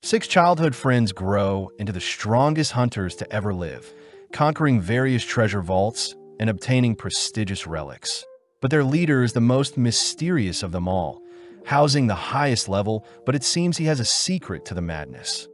Six childhood friends grow into the strongest hunters to ever live, conquering various treasure vaults and obtaining prestigious relics. But their leader is the most mysterious of them all, housing the highest level, but it seems he has a secret to the madness.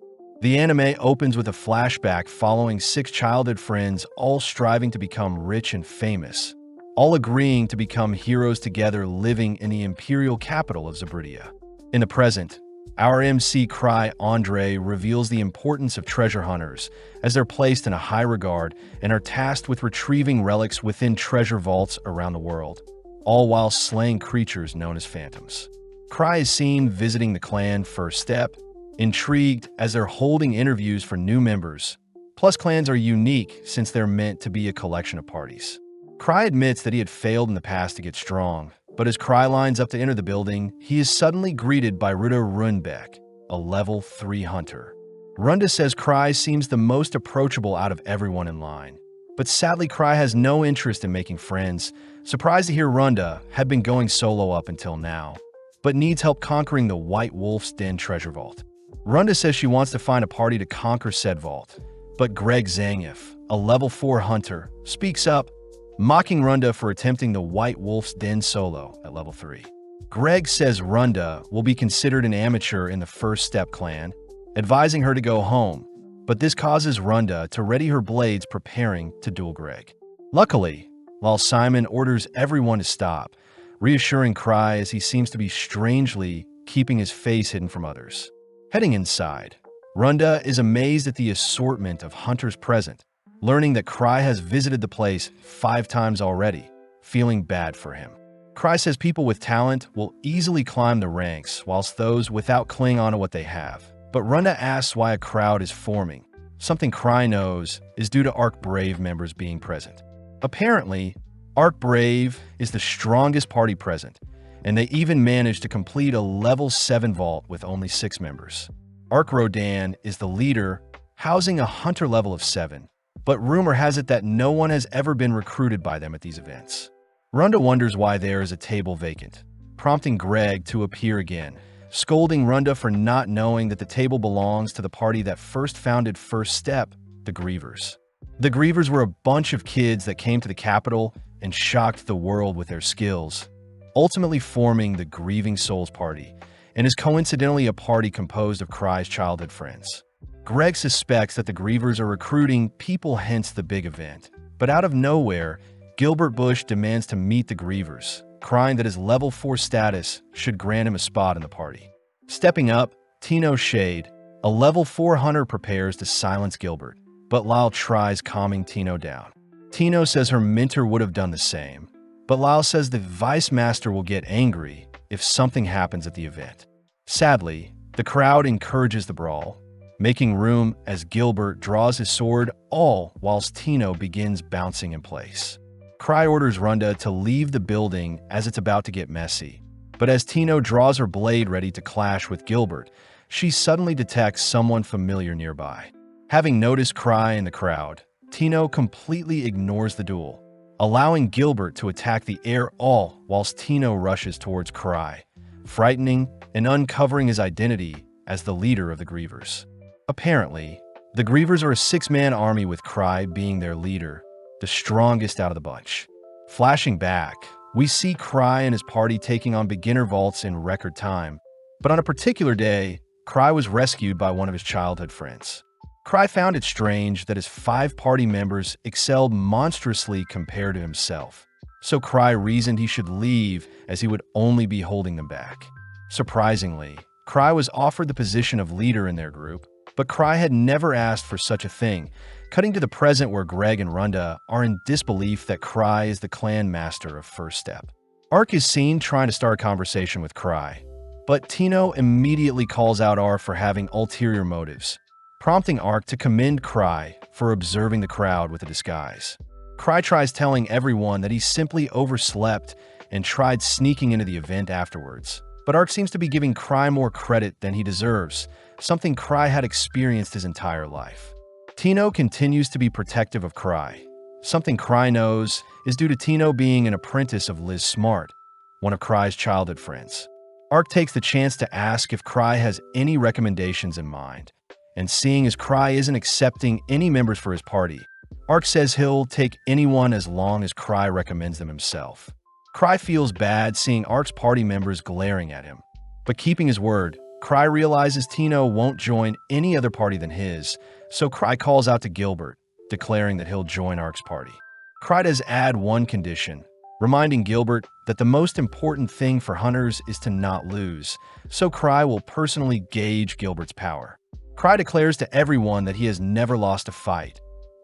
The anime opens with a flashback following six childhood friends all striving to become rich and famous, all agreeing to become heroes together living in the imperial capital of Zabridia. In the present, our MC Cry Andre reveals the importance of treasure hunters as they're placed in a high regard and are tasked with retrieving relics within treasure vaults around the world, all while slaying creatures known as phantoms. Cry is seen visiting the clan First Step, intrigued as they're holding interviews for new members. Plus, clans are unique since they're meant to be a collection of parties. Cry admits that he had failed in the past to get strong, but as Cry lines up to enter the building, he is suddenly greeted by Ruda Runbeck, a level 3 hunter. Runda says Cry seems the most approachable out of everyone in line. But sadly, Cry has no interest in making friends, surprised to hear Runda had been going solo up until now, but needs help conquering the White Wolf's Den treasure vault. Runda says she wants to find a party to conquer said vault, but Greg Zangief, a level 4 hunter, speaks up, mocking Runda for attempting the White Wolf's Den solo at level 3. Greg says Runda will be considered an amateur in the First Step clan, advising her to go home, but this causes Runda to ready her blades preparing to duel Greg. Luckily, while Simon orders everyone to stop, reassuring Cry as he seems to be strangely keeping his face hidden from others. Heading inside, Runda is amazed at the assortment of hunters present, learning that Cry has visited the place 5 times already, feeling bad for him. Cry says people with talent will easily climb the ranks, whilst those without cling on to what they have. But Runda asks why a crowd is forming. Something Cry knows is due to Arc Brave members being present. Apparently, Arc Brave is the strongest party present, and they even managed to complete a level 7 vault with only 6 members. Arc Rodan is the leader, housing a hunter level of 7. But rumor has it that no one has ever been recruited by them at these events. Runda wonders why there is a table vacant, prompting Greg to appear again, scolding Runda for not knowing that the table belongs to the party that first founded First Step, the Grievers. The Grievers were a bunch of kids that came to the capital and shocked the world with their skills, ultimately forming the Grieving Souls Party, and is coincidentally a party composed of Cry's childhood friends. Greg suspects that the Grievers are recruiting people, hence the big event. But out of nowhere, Gilbert Bush demands to meet the Grievers, crying that his level 4 status should grant him a spot in the party. Stepping up, Tino Shade, a level 4 hunter, prepares to silence Gilbert, but Lyle tries calming Tino down. Tino says her mentor would have done the same, but Lyle says the Vice Master will get angry if something happens at the event. Sadly, the crowd encourages the brawl, making room as Gilbert draws his sword, all whilst Tino begins bouncing in place. Cry orders Runda to leave the building as it's about to get messy. But as Tino draws her blade ready to clash with Gilbert, she suddenly detects someone familiar nearby. Having noticed Cry in the crowd, Tino completely ignores the duel, allowing Gilbert to attack the air, all whilst Tino rushes towards Cry, frightening and uncovering his identity as the leader of the Grievers. Apparently, the Grievers are a 6-man army with Cry being their leader, the strongest out of the bunch. Flashing back, we see Cry and his party taking on beginner vaults in record time, but on a particular day, Cry was rescued by one of his childhood friends. Cry found it strange that his 5 party members excelled monstrously compared to himself, so Cry reasoned he should leave as he would only be holding them back. Surprisingly, Cry was offered the position of leader in their group, but Cry had never asked for such a thing, cutting to the present where Greg and Runda are in disbelief that Cry is the clan master of First Step. Ark is seen trying to start a conversation with Cry, but Tino immediately calls out Ark for having ulterior motives, prompting Ark to commend Cry for observing the crowd with a disguise. Cry tries telling everyone that he simply overslept and tried sneaking into the event afterwards, but Ark seems to be giving Cry more credit than he deserves, something Cry had experienced his entire life. Tino continues to be protective of Cry. Something Cry knows is due to Tino being an apprentice of Liz Smart, one of Cry's childhood friends. Ark takes the chance to ask if Cry has any recommendations in mind, and seeing as Cry isn't accepting any members for his party, Ark says he'll take anyone as long as Cry recommends them himself. Cry feels bad seeing Ark's party members glaring at him, but keeping his word, Cry realizes Tino won't join any other party than his, so Cry calls out to Gilbert, declaring that he'll join Ark's party. Cry does add one condition, reminding Gilbert that the most important thing for hunters is to not lose, so Cry will personally gauge Gilbert's power. Cry declares to everyone that he has never lost a fight,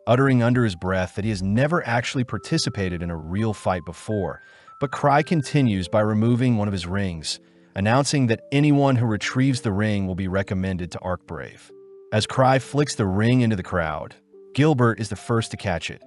uttering under his breath that he has never actually participated in a real fight before, but Cry continues by removing one of his rings, announcing that anyone who retrieves the ring will be recommended to Ark Brave. As Cry flicks the ring into the crowd, Gilbert is the first to catch it,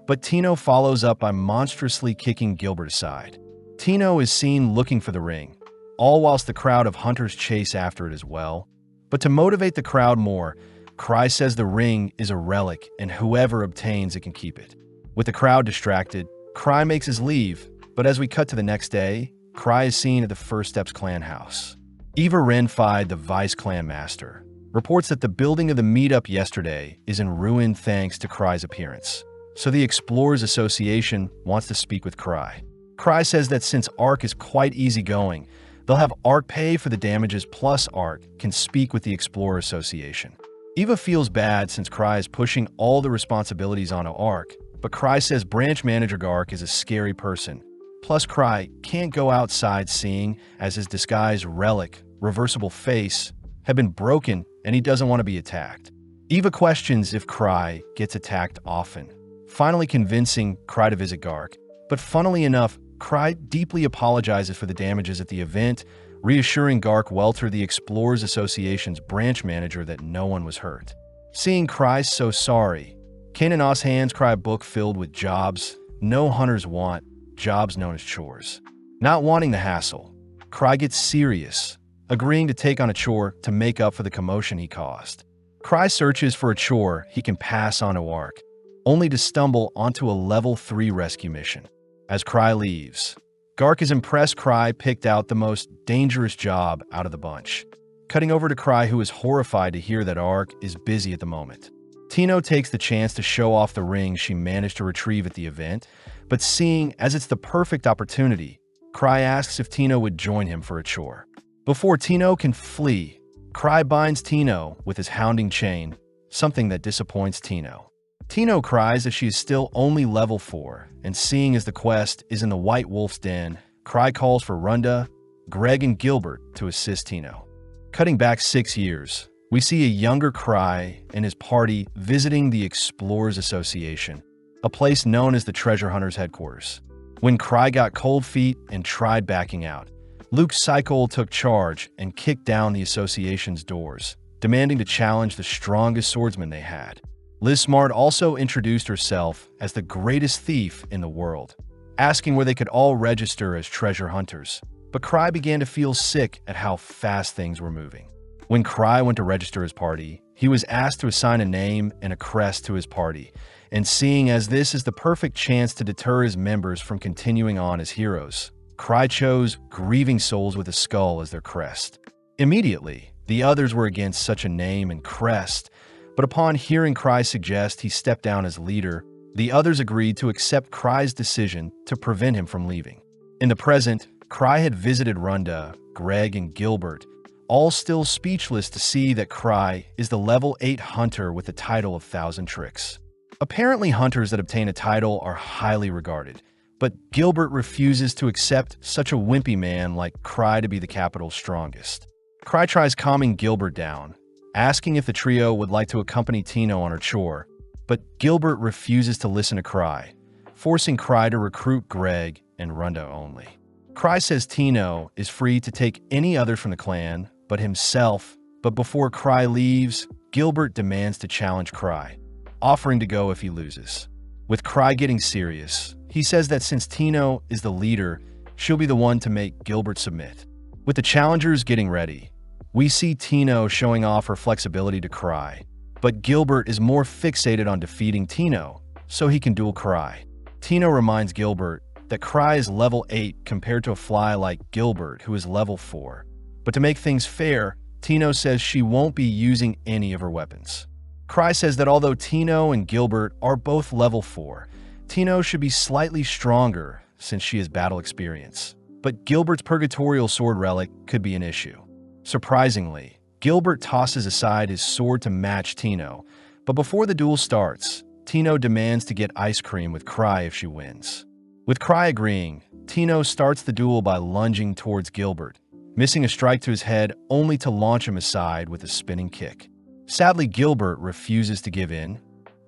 but Tino follows up by monstrously kicking Gilbert aside. Tino is seen looking for the ring, all whilst the crowd of hunters chase after it as well. But to motivate the crowd more, Cry says the ring is a relic and whoever obtains it can keep it. With the crowd distracted, Cry makes his leave, but as we cut to the next day, Cry is seen at the First Steps clan house. Eva Renfi, the vice clan master, reports that the building of the meetup yesterday is in ruin thanks to Cry's appearance. So the Explorers Association wants to speak with Cry. Cry says that since Ark is quite easygoing, they'll have Ark pay for the damages plus Ark can speak with the Explorer Association. Eva feels bad since Cry is pushing all the responsibilities onto Ark, but Cry says branch manager Ark is a scary person. Plus Cry can't go outside seeing as his disguised relic, reversible face, have been broken and he doesn't want to be attacked. Eva questions if Cry gets attacked often, finally convincing Cry to visit Gark. But funnily enough, Cry deeply apologizes for the damages at the event, reassuring Gark Welter, the Explorers Association's branch manager, that no one was hurt. Seeing Cry so sorry, Kanan hands Cry a book filled with jobs no hunters want, jobs known as chores. Not wanting the hassle, Cry gets serious, agreeing to take on a chore to make up for the commotion he caused. Cry searches for a chore he can pass on to Ark, only to stumble onto a level 3 rescue mission. As Cry leaves, Gark is impressed Cry picked out the most dangerous job out of the bunch, cutting over to Cry, who is horrified to hear that Ark is busy at the moment. Tino takes the chance to show off the ring she managed to retrieve at the event, but seeing as it's the perfect opportunity, Cry asks if Tino would join him for a chore. Before Tino can flee, Cry binds Tino with his hounding chain, something that disappoints Tino. Tino cries that she is still only level 4, and seeing as the quest is in the White Wolf's den, Cry calls for Runda, Greg, and Gilbert to assist Tino. Cutting back 6 years, we see a younger Cry and his party visiting the Explorers Association, a place known as the Treasure Hunters headquarters. When Cry got cold feet and tried backing out, Luke Cycle took charge and kicked down the association's doors, demanding to challenge the strongest swordsman they had. Liz Smart also introduced herself as the greatest thief in the world, asking where they could all register as treasure hunters. But Cry began to feel sick at how fast things were moving. When Cry went to register his party, he was asked to assign a name and a crest to his party, and seeing as this is the perfect chance to deter his members from continuing on as heroes, Cry chose Grieving Souls with a skull as their crest. Immediately, the others were against such a name and crest, but upon hearing Cry suggest he step down as leader, the others agreed to accept Cry's decision to prevent him from leaving. In the present, Cry had visited Runda, Greg, and Gilbert, all still speechless to see that Cry is the level 8 hunter with the title of Thousand Tricks. Apparently, hunters that obtain a title are highly regarded, but Gilbert refuses to accept such a wimpy man like Cry to be the capital's strongest. Cry tries calming Gilbert down, asking if the trio would like to accompany Tino on her chore, but Gilbert refuses to listen to Cry, forcing Cry to recruit Greg and Runda only. Cry says Tino is free to take any other from the clan but himself, but before Cry leaves, Gilbert demands to challenge Cry, offering to go if he loses. With Cry getting serious, he says that since Tino is the leader, she'll be the one to make Gilbert submit. With the challengers getting ready, we see Tino showing off her flexibility to Cry, but Gilbert is more fixated on defeating Tino so he can duel Cry. Tino reminds Gilbert that Cry is level 8 compared to a fly like Gilbert, who is level 4, But to make things fair, Tino says she won't be using any of her weapons. Cry says that although Tino and Gilbert are both level 4, Tino should be slightly stronger since she has battle experience. But Gilbert's Purgatorial Sword relic could be an issue. Surprisingly, Gilbert tosses aside his sword to match Tino, but before the duel starts, Tino demands to get ice cream with Cry if she wins. With Cry agreeing, Tino starts the duel by lunging towards Gilbert, missing a strike to his head only to launch him aside with a spinning kick. Sadly, Gilbert refuses to give in,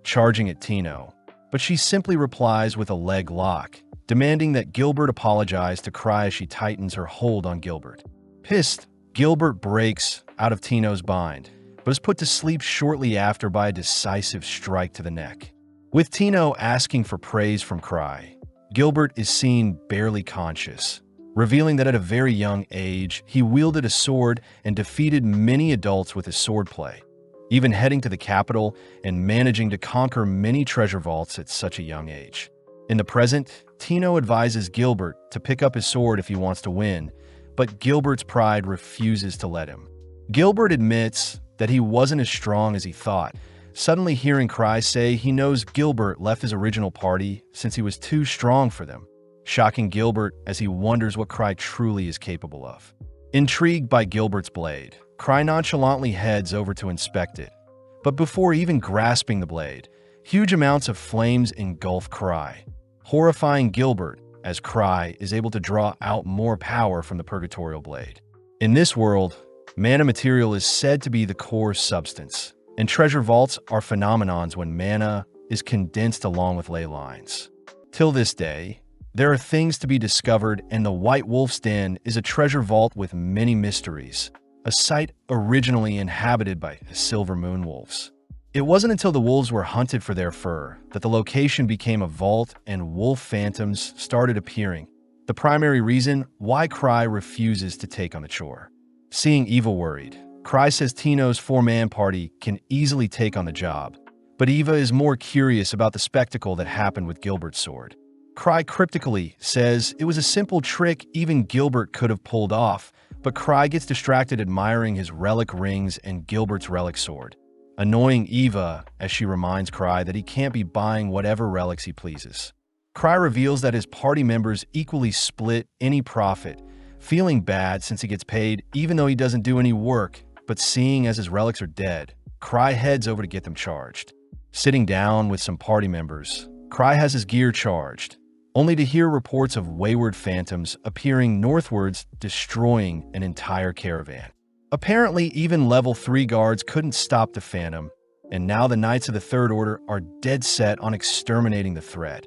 charging at Tino, but she simply replies with a leg lock, demanding that Gilbert apologize to Cry as she tightens her hold on Gilbert. Pissed, Gilbert breaks out of Tino's bind, but is put to sleep shortly after by a decisive strike to the neck. With Tino asking for praise from Cry, Gilbert is seen barely conscious, revealing that at a very young age, he wielded a sword and defeated many adults with his swordplay, even heading to the capital and managing to conquer many treasure vaults at such a young age. In the present, Tino advises Gilbert to pick up his sword if he wants to win, but Gilbert's pride refuses to let him. Gilbert admits that he wasn't as strong as he thought, suddenly hearing Cry say he knows Gilbert left his original party since he was too strong for them, shocking Gilbert as he wonders what Cry truly is capable of. Intrigued by Gilbert's blade, Cry nonchalantly heads over to inspect it, but before even grasping the blade, huge amounts of flames engulf Cry, horrifying Gilbert as Cry is able to draw out more power from the Purgatorial blade. In this world, mana material is said to be the core substance, and treasure vaults are phenomenons when mana is condensed along with ley lines. Till this day, there are things to be discovered, and the White Wolf's Den is a treasure vault with many mysteries, a site originally inhabited by silver moon wolves. It wasn't until the wolves were hunted for their fur that the location became a vault and wolf phantoms started appearing, the primary reason why Cry refuses to take on the chore. Seeing Eva worried, Cry says Tino's 4-man party can easily take on the job, but Eva is more curious about the spectacle that happened with Gilbert's sword. Cry cryptically says it was a simple trick even Gilbert could have pulled off, but Cry gets distracted admiring his relic rings and Gilbert's relic sword, annoying Eva as she reminds Cry that he can't be buying whatever relics he pleases. Cry reveals that his party members equally split any profit, feeling bad since he gets paid even though he doesn't do any work, but seeing as his relics are dead, Cry heads over to get them charged. Sitting down with some party members, Cry has his gear charged, only to hear reports of wayward phantoms appearing northwards, destroying an entire caravan. Apparently, even level 3 guards couldn't stop the phantom, and now the Knights of the Third Order are dead set on exterminating the threat,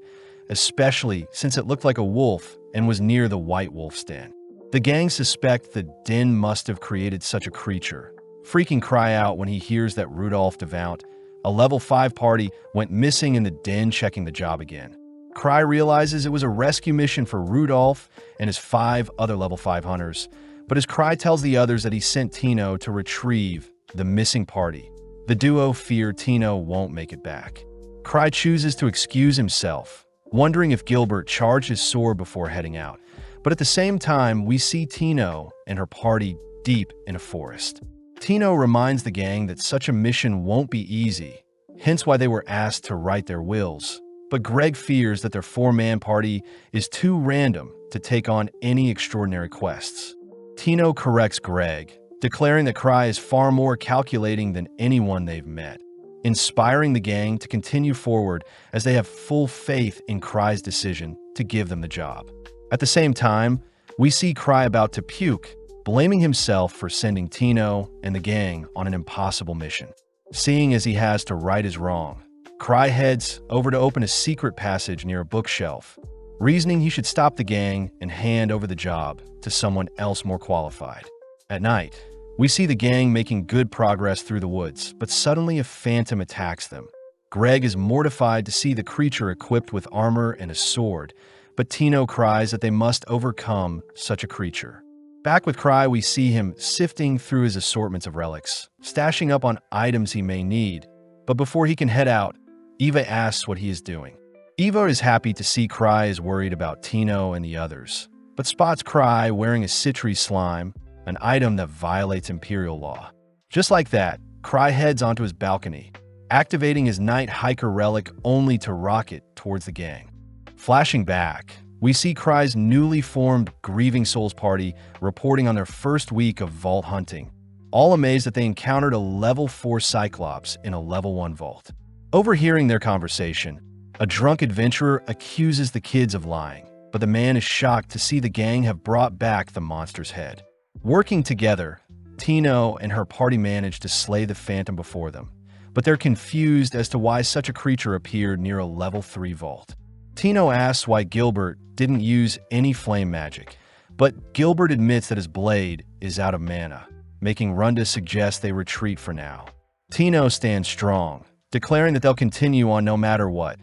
especially since it looked like a wolf and was near the White Wolf's Den. The gang suspect the den must have created such a creature, freaking Cry out when he hears that Rudolph Devount, a level 5 party, went missing in the den checking the job again. Cry realizes it was a rescue mission for Rudolph and his 5 other level 5 hunters, but as Cry tells the others that he sent Tino to retrieve the missing party, the duo fear Tino won't make it back. Cry chooses to excuse himself, wondering if Gilbert charged his sword before heading out, but at the same time, we see Tino and her party deep in a forest. Tino reminds the gang that such a mission won't be easy, hence why they were asked to write their wills, but Greg fears that their 4-man party is too random to take on any extraordinary quests. Tino corrects Greg, declaring that Cry is far more calculating than anyone they've met, inspiring the gang to continue forward as they have full faith in Cry's decision to give them the job. At the same time, we see Cry about to puke, blaming himself for sending Tino and the gang on an impossible mission. Seeing as he has to right his wrong, Cry heads over to open a secret passage near a bookshelf, reasoning he should stop the gang and hand over the job to someone else more qualified. At night, we see the gang making good progress through the woods, but suddenly a phantom attacks them. Greg is mortified to see the creature equipped with armor and a sword, but Tino cries that they must overcome such a creature. Back with Cry, we see him sifting through his assortments of relics, stashing up on items he may need, but before he can head out, Eva asks what he is doing. Eva is happy to see Cry is worried about Tino and the others, but spots Cry wearing a citry slime, an item that violates Imperial law. Just like that, Cry heads onto his balcony, activating his Night Hiker relic only to rocket towards the gang. Flashing back, we see Cry's newly formed Grieving Souls party reporting on their first week of vault hunting, all amazed that they encountered a level 4 Cyclops in a level 1 vault. Overhearing their conversation, a drunk adventurer accuses the kids of lying, but the man is shocked to see the gang have brought back the monster's head. Working together, Tino and her party manage to slay the phantom before them, but they're confused as to why such a creature appeared near a level 3 vault. Tino asks why Gilbert didn't use any flame magic, but Gilbert admits that his blade is out of mana, making Runda suggest they retreat for now. Tino stands strong, declaring that they'll continue on no matter what,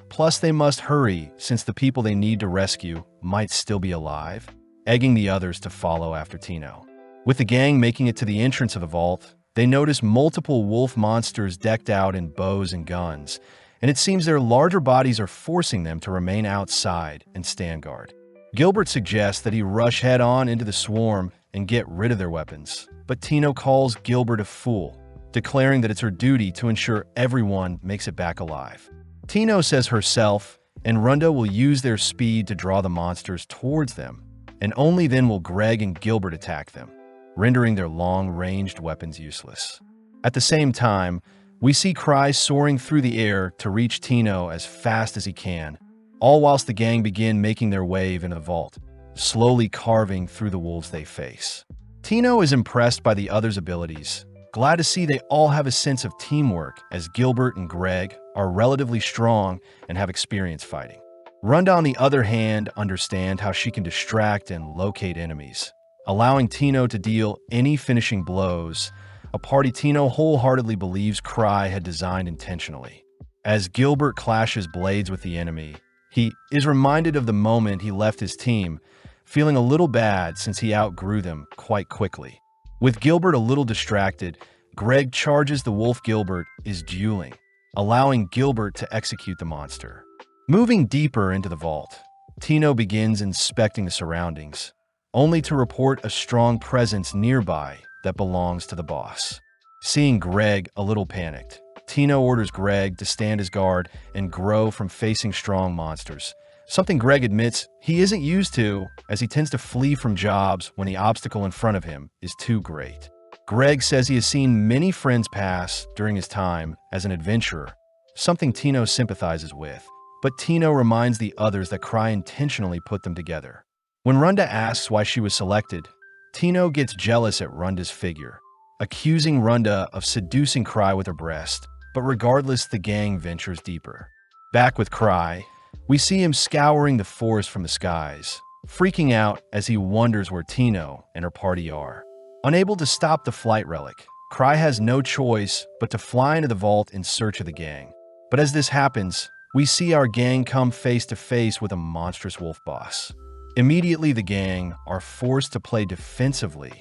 plus they must hurry since the people they need to rescue might still be alive, egging the others to follow after Tino. With the gang making it to the entrance of the vault, they notice multiple wolf monsters decked out in bows and guns, and it seems their larger bodies are forcing them to remain outside and stand guard. Gilbert suggests that he rush head-on into the swarm and get rid of their weapons, but Tino calls Gilbert a fool, declaring that it's her duty to ensure everyone makes it back alive. Tino says herself and Runda will use their speed to draw the monsters towards them, and only then will Greg and Gilbert attack them, rendering their long-ranged weapons useless. At the same time, we see Cry soaring through the air to reach Tino as fast as he can, all whilst the gang begin making their way into the vault, slowly carving through the wolves they face. Tino is impressed by the others' abilities, glad to see they all have a sense of teamwork as Gilbert and Greg are relatively strong and have experience fighting. Runda, on the other hand, understand how she can distract and locate enemies, allowing Tino to deal any finishing blows, a party Tino wholeheartedly believes Cry had designed intentionally. As Gilbert clashes blades with the enemy, he is reminded of the moment he left his team, feeling a little bad since he outgrew them quite quickly. With Gilbert a little distracted, Greg charges the wolf Gilbert is dueling, allowing Gilbert to execute the monster. Moving deeper into the vault, Tino begins inspecting the surroundings, only to report a strong presence nearby that belongs to the boss. Seeing Greg a little panicked, Tino orders Greg to stand his guard and grow from facing strong monsters, something Greg admits he isn't used to, as he tends to flee from jobs when the obstacle in front of him is too great. Greg says he has seen many friends pass during his time as an adventurer, something Tino sympathizes with, but Tino reminds the others that Cry intentionally put them together. When Runda asks why she was selected, Tino gets jealous at Runda's figure, accusing Runda of seducing Cry with her breast, but regardless, the gang ventures deeper. Back with Cry, we see him scouring the forest from the skies, freaking out as he wonders where Tino and her party are. Unable to stop the flight relic, Cry has no choice but to fly into the vault in search of the gang. But as this happens, we see our gang come face to face with a monstrous wolf boss. Immediately, the gang are forced to play defensively,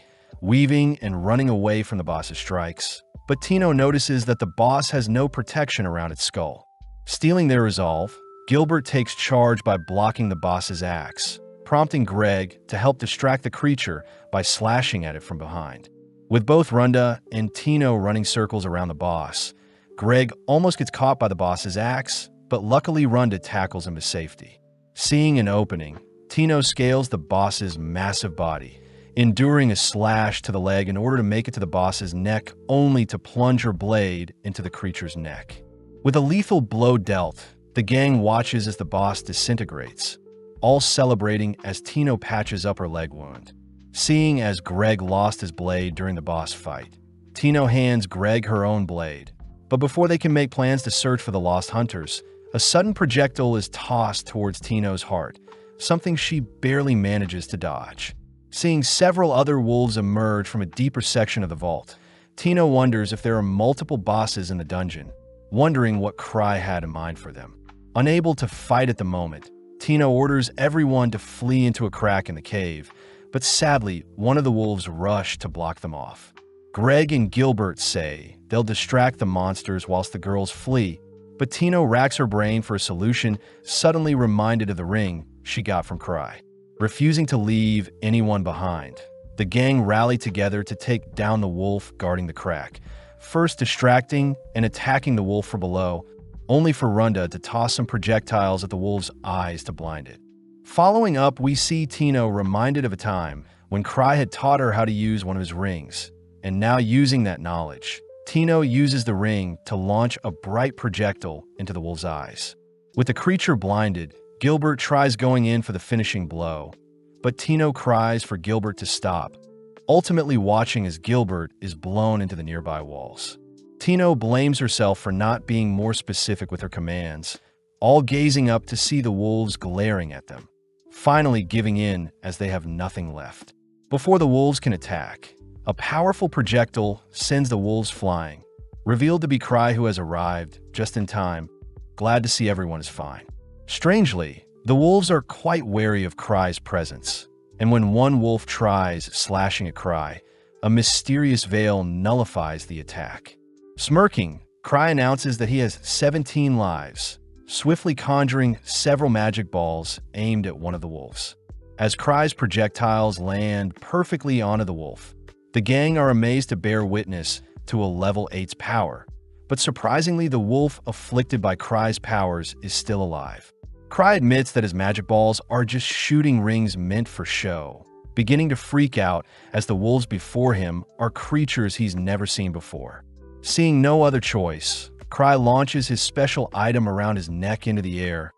weaving and running away from the boss's strikes. But Tino notices that the boss has no protection around its skull. Stealing their resolve, Gilbert takes charge by blocking the boss's axe, prompting Greg to help distract the creature by slashing at it from behind. With both Runda and Tino running circles around the boss, Greg almost gets caught by the boss's axe, but luckily Runda tackles him to safety. Seeing an opening, Tino scales the boss's massive body, enduring a slash to the leg in order to make it to the boss's neck, only to plunge her blade into the creature's neck. With a lethal blow dealt, the gang watches as the boss disintegrates, all celebrating as Tino patches up her leg wound. Seeing as Greg lost his blade during the boss fight, Tino hands Greg her own blade, but before they can make plans to search for the lost hunters, a sudden projectile is tossed towards Tino's heart, something she barely manages to dodge. Seeing several other wolves emerge from a deeper section of the vault, Tino wonders if there are multiple bosses in the dungeon, wondering what Cry had in mind for them. Unable to fight at the moment, Tino orders everyone to flee into a crack in the cave, but sadly, one of the wolves rush to block them off. Greg and Gilbert say they'll distract the monsters whilst the girls flee, but Tino racks her brain for a solution, suddenly reminded of the ring she got from Cry. Refusing to leave anyone behind, The gang rally together to take down the wolf guarding the crack, first distracting and attacking the wolf from below, only for Runda to toss some projectiles at the wolf's eyes to blind it. Following up, we see Tino reminded of a time when Cry had taught her how to use one of his rings, and now using that knowledge, Tino uses the ring to launch a bright projectile into the wolf's eyes. With the creature blinded, Gilbert tries going in for the finishing blow, but Tino cries for Gilbert to stop, ultimately watching as Gilbert is blown into the nearby walls. Tino blames herself for not being more specific with her commands, all gazing up to see the wolves glaring at them, finally giving in as they have nothing left. Before the wolves can attack, a powerful projectile sends the wolves flying, revealed to be Cry, who has arrived just in time, glad to see everyone is fine. Strangely, the wolves are quite wary of Cry's presence, and when one wolf tries slashing at Cry, a mysterious veil nullifies the attack. Smirking, Cry announces that he has 17 lives, swiftly conjuring several magic balls aimed at one of the wolves. As Cry's projectiles land perfectly onto the wolf, the gang are amazed to bear witness to a level 8's power, but surprisingly the wolf afflicted by Cry's powers is still alive. Cry admits that his magic balls are just shooting rings meant for show, beginning to freak out as the wolves before him are creatures he's never seen before. Seeing no other choice, Cry launches his special item around his neck into the air,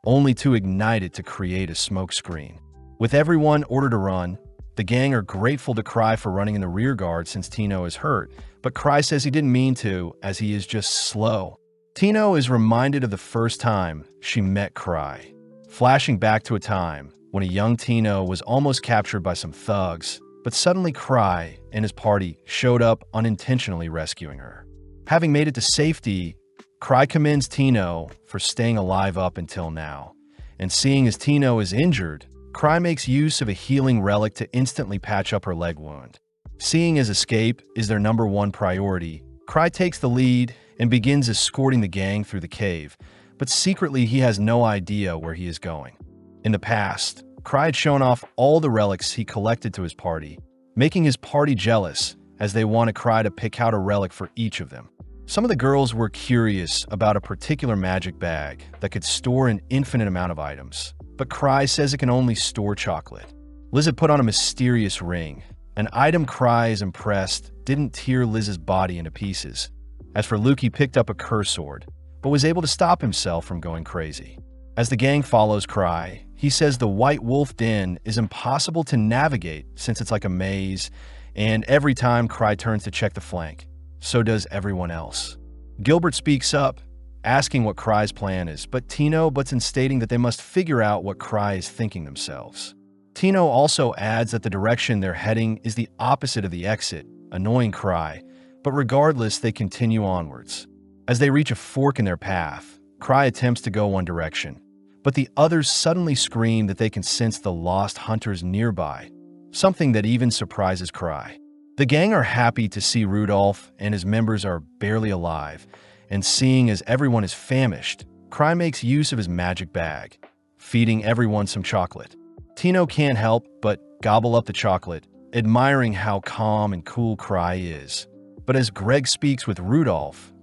only to ignite it to create a smoke screen. With everyone ordered to run, the gang are grateful to Cry for running in the rear guard since Tino is hurt, but Cry says he didn't mean to, as he is just slow. Tino is reminded of the first time she met Cry, flashing back to a time when a young Tino was almost captured by some thugs, but suddenly Cry and his party showed up unintentionally rescuing her. Having made it to safety, Cry commends Tino for staying alive up until now, and seeing as Tino is injured, Cry makes use of a healing relic to instantly patch up her leg wound. Seeing as escape is their #1 priority, Cry takes the lead and begins escorting the gang through the cave, but secretly he has no idea where he is going. In the past, Cry had shown off all the relics he collected to his party, making his party jealous as they wanted Cry to pick out a relic for each of them. Some of the girls were curious about a particular magic bag that could store an infinite amount of items, but Cry says it can only store chocolate. Liz had put on a mysterious ring, an item Cry is impressed didn't tear Liz's body into pieces. As for Luke, he picked up a curse sword, but was able to stop himself from going crazy. As the gang follows Cry, he says the White Wolf Den is impossible to navigate since it's like a maze, and every time Cry turns to check the flank, so does everyone else. Gilbert speaks up, asking what Cry's plan is, but Tino butts in stating that they must figure out what Cry is thinking themselves. Tino also adds that the direction they're heading is the opposite of the exit, annoying Cry, but regardless, they continue onwards. As they reach a fork in their path, Cry attempts to go one direction, but the others suddenly scream that they can sense the lost hunters nearby, something that even surprises Cry. The gang are happy to see Rudolph and his members are barely alive, and seeing as everyone is famished, Cry makes use of his magic bag, feeding everyone some chocolate. Tino can't help but gobble up the chocolate, admiring how calm and cool Cry is. But as Greg speaks with Rudolph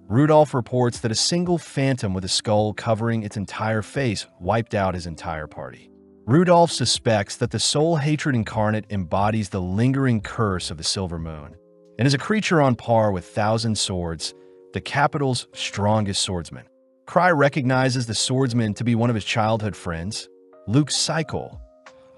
reports that a single phantom with a skull covering its entire face wiped out his entire party. Rudolph suspects that the soul hatred incarnate embodies the lingering curse of the Silver Moon, and is a creature on par with Thousand Swords, the capital's strongest swordsman. Cry recognizes the swordsman to be one of his childhood friends, Luke Cycle,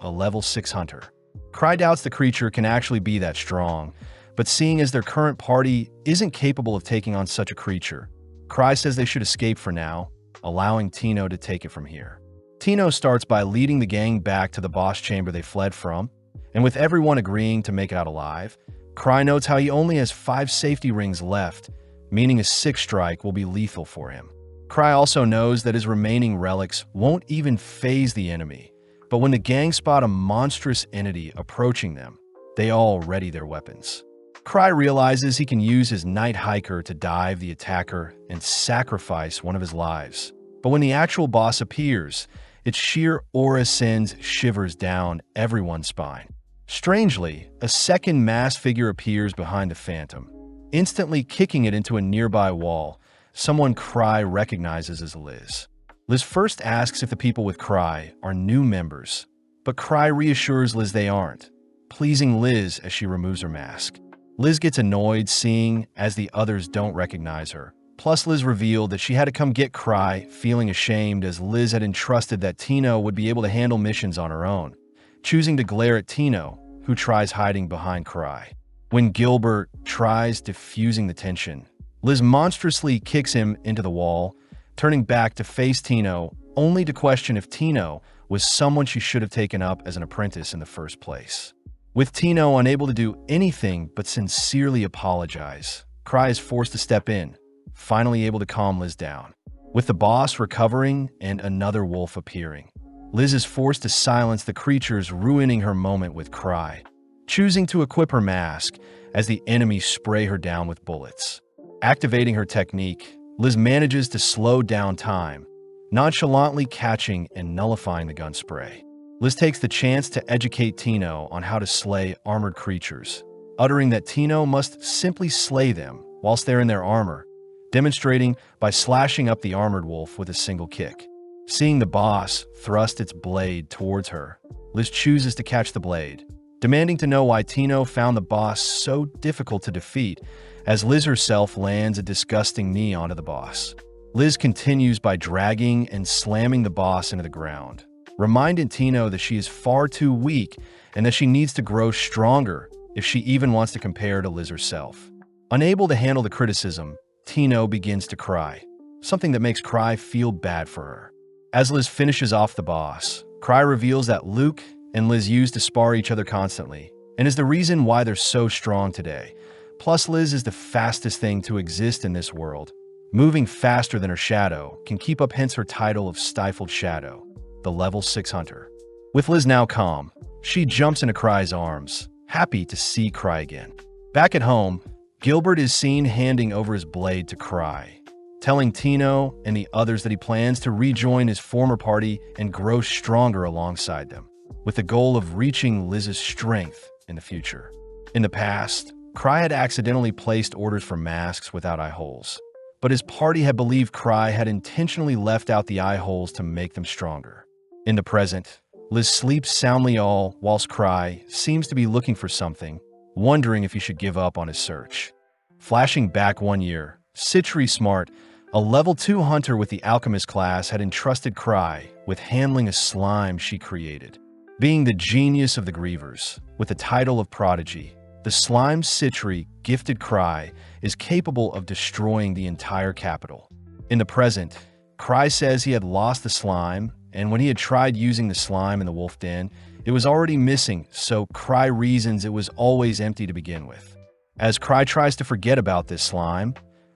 a level 6 hunter. Cry doubts the creature can actually be that strong, but seeing as their current party isn't capable of taking on such a creature, Cry says they should escape for now, allowing Tino to take it from here. Tino starts by leading the gang back to the boss chamber they fled from, and with everyone agreeing to make it out alive, Cry notes how he only has 5 safety rings left, meaning a 6th strike will be lethal for him. Cry also knows that his remaining relics won't even phase the enemy, but when the gang spot a monstrous entity approaching them, they all ready their weapons. Cry realizes he can use his Night Hiker to dive the attacker and sacrifice one of his lives. But when the actual boss appears, its sheer aura sends shivers down everyone's spine. Strangely, a second masked figure appears behind the phantom, instantly kicking it into a nearby wall. Someone Cry recognizes as Liz. Liz first asks if the people with Cry are new members, but Cry reassures Liz they aren't, pleasing Liz as she removes her mask. Liz gets annoyed seeing as the others don't recognize her. Plus, Liz revealed that she had to come get Cry, feeling ashamed as Liz had entrusted that Tino would be able to handle missions on her own, choosing to glare at Tino, who tries hiding behind Cry. When Gilbert tries diffusing the tension, Liz monstrously kicks him into the wall, turning back to face Tino, only to question if Tino was someone she should have taken up as an apprentice in the first place. With Tino unable to do anything but sincerely apologize, Cry is forced to step in, finally able to calm Liz down. With the boss recovering and another wolf appearing, Liz is forced to silence the creatures, ruining her moment with Cry, choosing to equip her mask as the enemies spray her down with bullets. Activating her technique, Liz manages to slow down time, nonchalantly catching and nullifying the gun spray. Liz takes the chance to educate Tino on how to slay armored creatures, uttering that Tino must simply slay them whilst they're in their armor, demonstrating by slashing up the armored wolf with a single kick. Seeing the boss thrust its blade towards her, Liz chooses to catch the blade, demanding to know why Tino found the boss so difficult to defeat, as Liz herself lands a disgusting knee onto the boss. Liz continues by dragging and slamming the boss into the ground, reminding Tino that she is far too weak and that she needs to grow stronger if she even wants to compare to Liz herself. Unable to handle the criticism, Tino begins to cry, something that makes Cry feel bad for her. As Liz finishes off the boss, Cry reveals that Luke and Liz used to spar each other constantly, and is the reason why they're so strong today. Plus, Liz is the fastest thing to exist in this world, moving faster than her shadow, can keep up, hence her title of Stifled Shadow, the level 6 hunter. With Liz now calm, she jumps into Cry's arms, happy to see Cry again. Back at home, Gilbert is seen handing over his blade to Cry, telling Tino and the others that he plans to rejoin his former party and grow stronger alongside them, with the goal of reaching Liz's strength in the future. In the past, Cry had accidentally placed orders for masks without eye holes, but his party had believed Cry had intentionally left out the eye holes to make them stronger. In the present, Liz sleeps soundly all whilst Cry seems to be looking for something, wondering if he should give up on his search. Flashing back 1 year, Citri Smart, a level 2 hunter with the Alchemist class, had entrusted Cry with handling a slime she created. Being the genius of the Grievers, with the title of Prodigy, the slime Citri gifted Cry is capable of destroying the entire capital. In the present, Cry says he had lost the slime, and when he had tried using the slime in the wolf den, it was already missing, so Cry reasons it was always empty to begin with. As Cry tries to forget about this slime,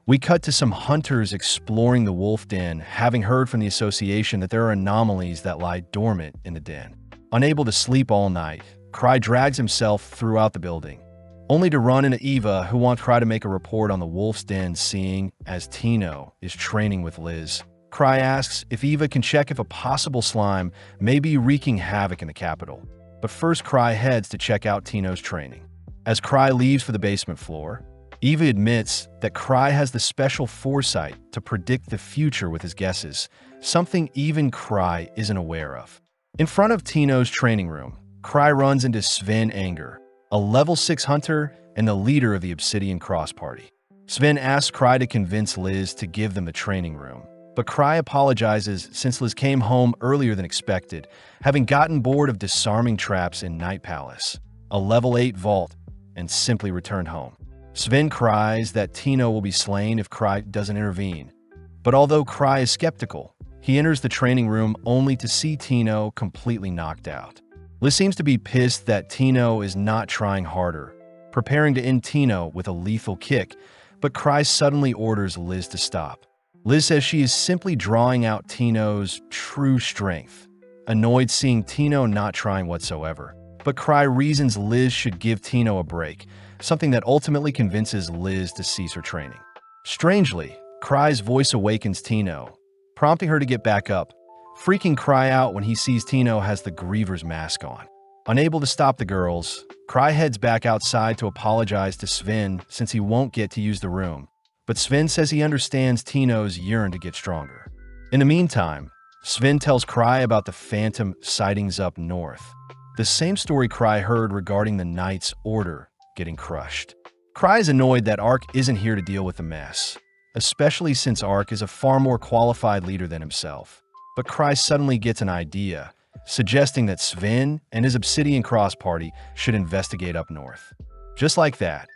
we cut to some hunters exploring the wolf den, having heard from the association that there are anomalies that lie dormant in the den. Unable to sleep all night, Cry drags himself throughout the building, only to run into Eva, who wants Cry to make a report on the wolf's den, seeing as Tino is training with Liz. Cry asks if Eva can check if a possible slime may be wreaking havoc in the capital, but first Cry heads to check out Tino's training. As Cry leaves for the basement floor, Eva admits that Cry has the special foresight to predict the future with his guesses, something even Cry isn't aware of. In front of Tino's training room, Cry runs into Sven Anger, a level 6 hunter and the leader of the Obsidian Cross Party. Sven asks Cry to convince Liz to give them the training room, but Cry apologizes since Liz came home earlier than expected, having gotten bored of disarming traps in Night Palace, a level 8 vault, and simply returned home. Sven cries that Tino will be slain if Cry doesn't intervene, but although Cry is skeptical, he enters the training room only to see Tino completely knocked out. Liz seems to be pissed that Tino is not trying harder, preparing to end Tino with a lethal kick, but Cry suddenly orders Liz to stop. Liz says she is simply drawing out Tino's true strength, annoyed seeing Tino not trying whatsoever. But Cry reasons Liz should give Tino a break, something that ultimately convinces Liz to cease her training. Strangely, Cry's voice awakens Tino, prompting her to get back up, freaking Cry out when he sees Tino has the Griever's mask on. Unable to stop the girls, Cry heads back outside to apologize to Sven since he won't get to use the room. But Sven says he understands Tino's yearn to get stronger. In the meantime, Sven tells Cry about the phantom sightings up north. The same story Cry heard regarding the Knight's Order getting crushed. Cry is annoyed that Ark isn't here to deal with the mess, especially since Ark is a far more qualified leader than himself. But Cry suddenly gets an idea, suggesting that Sven and his Obsidian Cross party should investigate up north. Just like that,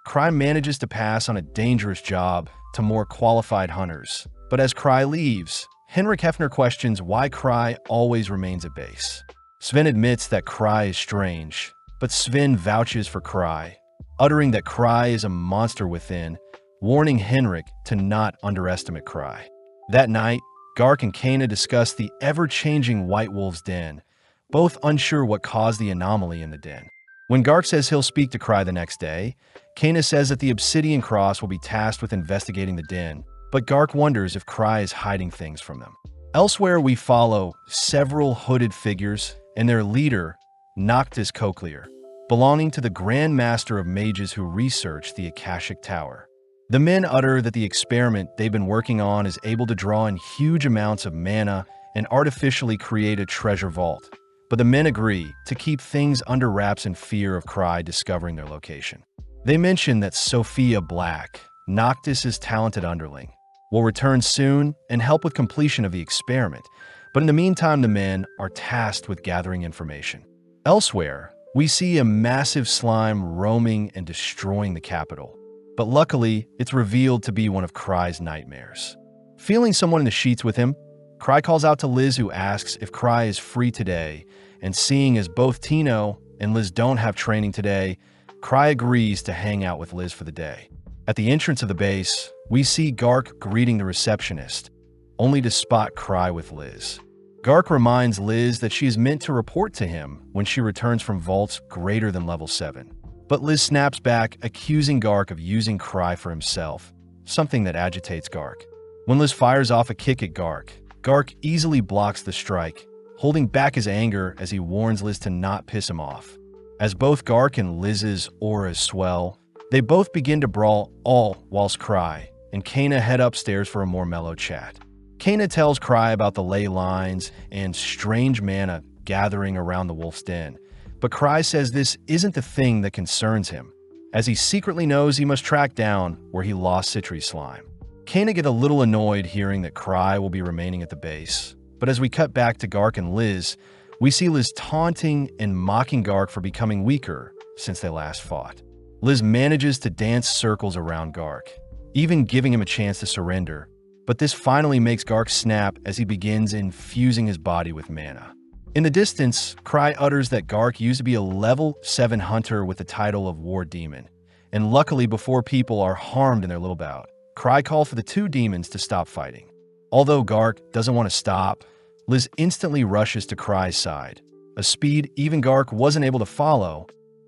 Cry manages to pass on a dangerous job to more qualified hunters. But as Cry leaves, Henrik Hefner questions why Cry always remains at base. Sven admits that Cry is strange, but Sven vouches for Cry, uttering that Cry is a monster within, warning Henrik to not underestimate Cry. That night, Gark and Kana discuss the ever-changing White Wolf's den, both unsure what caused the anomaly in the den. When Gark says he'll speak to Cry the next day, Kana says that the Obsidian Cross will be tasked with investigating the den, but Gark wonders if Cry is hiding things from them. Elsewhere, we follow several hooded figures and their leader, Noctis Cochlear, belonging to the Grand Master of Mages who researched the Akashic Tower. The men utter that the experiment they've been working on is able to draw in huge amounts of mana and artificially create a treasure vault, but the men agree to keep things under wraps in fear of Cry discovering their location. They mention that Sophia Black, Noctis' talented underling, will return soon and help with completion of the experiment, but in the meantime the men are tasked with gathering information. Elsewhere, we see a massive slime roaming and destroying the capital. But luckily, it's revealed to be one of Cry's nightmares. Feeling someone in the sheets with him, Cry calls out to Liz, who asks if Cry is free today, and seeing as both Tino and Liz don't have training today, Cry agrees to hang out with Liz for the day. At the entrance of the base, we see Gark greeting the receptionist, only to spot Cry with Liz. Gark reminds Liz that she is meant to report to him when she returns from vaults greater than level 7. But Liz snaps back, accusing Gark of using Cry for himself, something that agitates Gark. When Liz fires off a kick at Gark, Gark easily blocks the strike, holding back his anger as he warns Liz to not piss him off. As both Gark and Liz's auras swell, they both begin to brawl, all whilst Cry and Kana head upstairs for a more mellow chat. Kana tells Cry about the ley lines and strange mana gathering around the wolf's den, but Cry says this isn't the thing that concerns him, as he secretly knows he must track down where he lost Citri's slime. Kana get a little annoyed hearing that Cry will be remaining at the base, but as we cut back to Gark and Liz, we see Liz taunting and mocking Gark for becoming weaker since they last fought. Liz manages to dance circles around Gark, even giving him a chance to surrender, but this finally makes Gark snap as he begins infusing his body with mana. In the distance, Cry utters that Gark used to be a level 7 hunter with the title of War Demon, and luckily before people are harmed in their little bout, Cry calls for the two demons to stop fighting. Although Gark doesn't want to stop, Liz instantly rushes to Cry's side, a speed even Gark wasn't able to follow,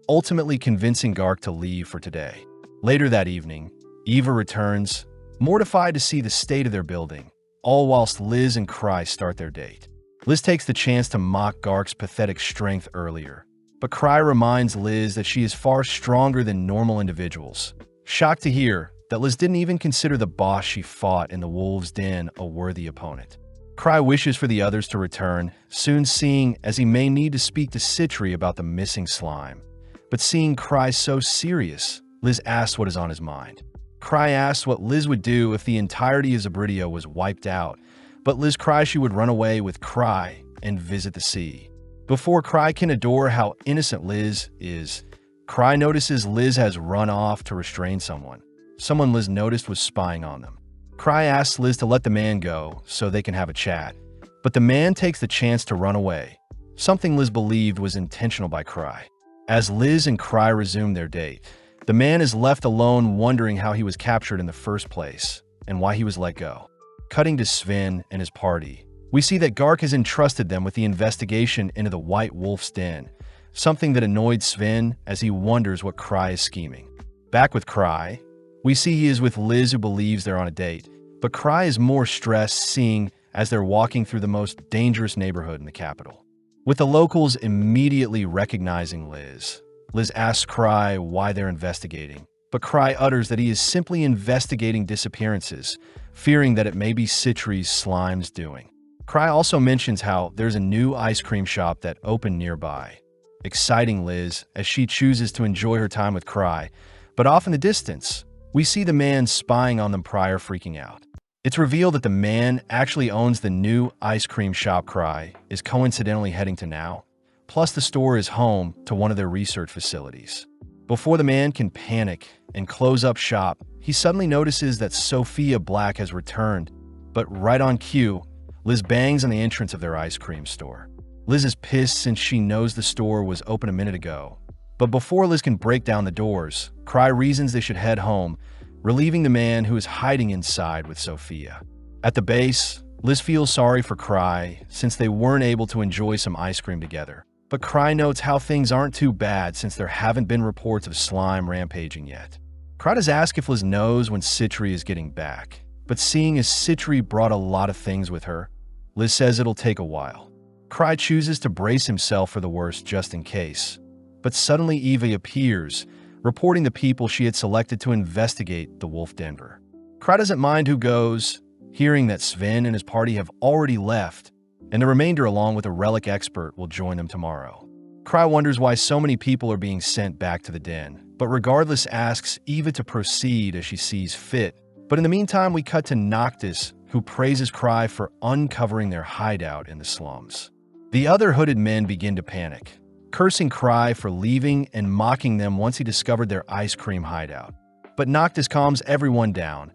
ultimately convincing Gark to leave for today. Later that evening, Eva returns, mortified to see the state of their building, all whilst Liz and Cry start their date. Liz takes the chance to mock Gark's pathetic strength earlier, but Cry reminds Liz that she is far stronger than normal individuals. Shocked to hear that Liz didn't even consider the boss she fought in the wolf's den a worthy opponent. Cry wishes for the others to return, soon seeing as he may need to speak to Citri about the missing slime. But seeing Cry so serious, Liz asks what is on his mind. Cry asks what Liz would do if the entirety of Zabridia was wiped out, but Liz cries she would run away with Cry and visit the sea. Before Cry can adore how innocent Liz is, Cry notices Liz has run off to restrain someone. Someone Liz noticed was spying on them. Cry asks Liz to let the man go so they can have a chat, but the man takes the chance to run away, something Liz believed was intentional by Cry. As Liz and Cry resume their date, the man is left alone wondering how he was captured in the first place and why he was let go. Cutting to Sven and his party, we see that Gark has entrusted them with the investigation into the White Wolf's den, something that annoyed Sven as he wonders what Cry is scheming. Back with Cry, we see he is with Liz, who believes they're on a date, but Cry is more stressed seeing as they're walking through the most dangerous neighborhood in the capital. with the locals immediately recognizing Liz. Liz asks Cry why they're investigating, but Cry utters that he is simply investigating disappearances, fearing that it may be Citri's slime's doing. Cry also mentions how there's a new ice cream shop that opened nearby, exciting Liz as she chooses to enjoy her time with Cry, but off in the distance, we see the man spying on them prior freaking out. It's revealed that the man actually owns the new ice cream shop Cry is coincidentally heading to now, plus the store is home to one of their research facilities. Before the man can panic and close up shop, he suddenly notices that Sophia Black has returned, but right on cue, Liz bangs on the entrance of their ice cream store. Liz is pissed since she knows the store was open a minute ago. But before Liz can break down the doors, Cry reasons they should head home, relieving the man who is hiding inside with Sophia. At the base, Liz feels sorry for Cry since they weren't able to enjoy some ice cream together. But Cry notes how things aren't too bad since there haven't been reports of slime rampaging yet. Cry does ask if Liz knows when Citri is getting back, but seeing as Citri brought a lot of things with her, Liz says it'll take a while. Cry chooses to brace himself for the worst just in case. But suddenly Eva appears, reporting the people she had selected to investigate the Wolf Denver. Cry doesn't mind who goes, hearing that Sven and his party have already left, and the remainder along with a relic expert will join them tomorrow. Cry wonders why so many people are being sent back to the den, but regardless asks Eva to proceed as she sees fit. But in the meantime, we cut to Noctis, who praises Cry for uncovering their hideout in the slums. The other hooded men begin to panic, cursing Cry for leaving and mocking them once he discovered their ice cream hideout. But Noctis calms everyone down,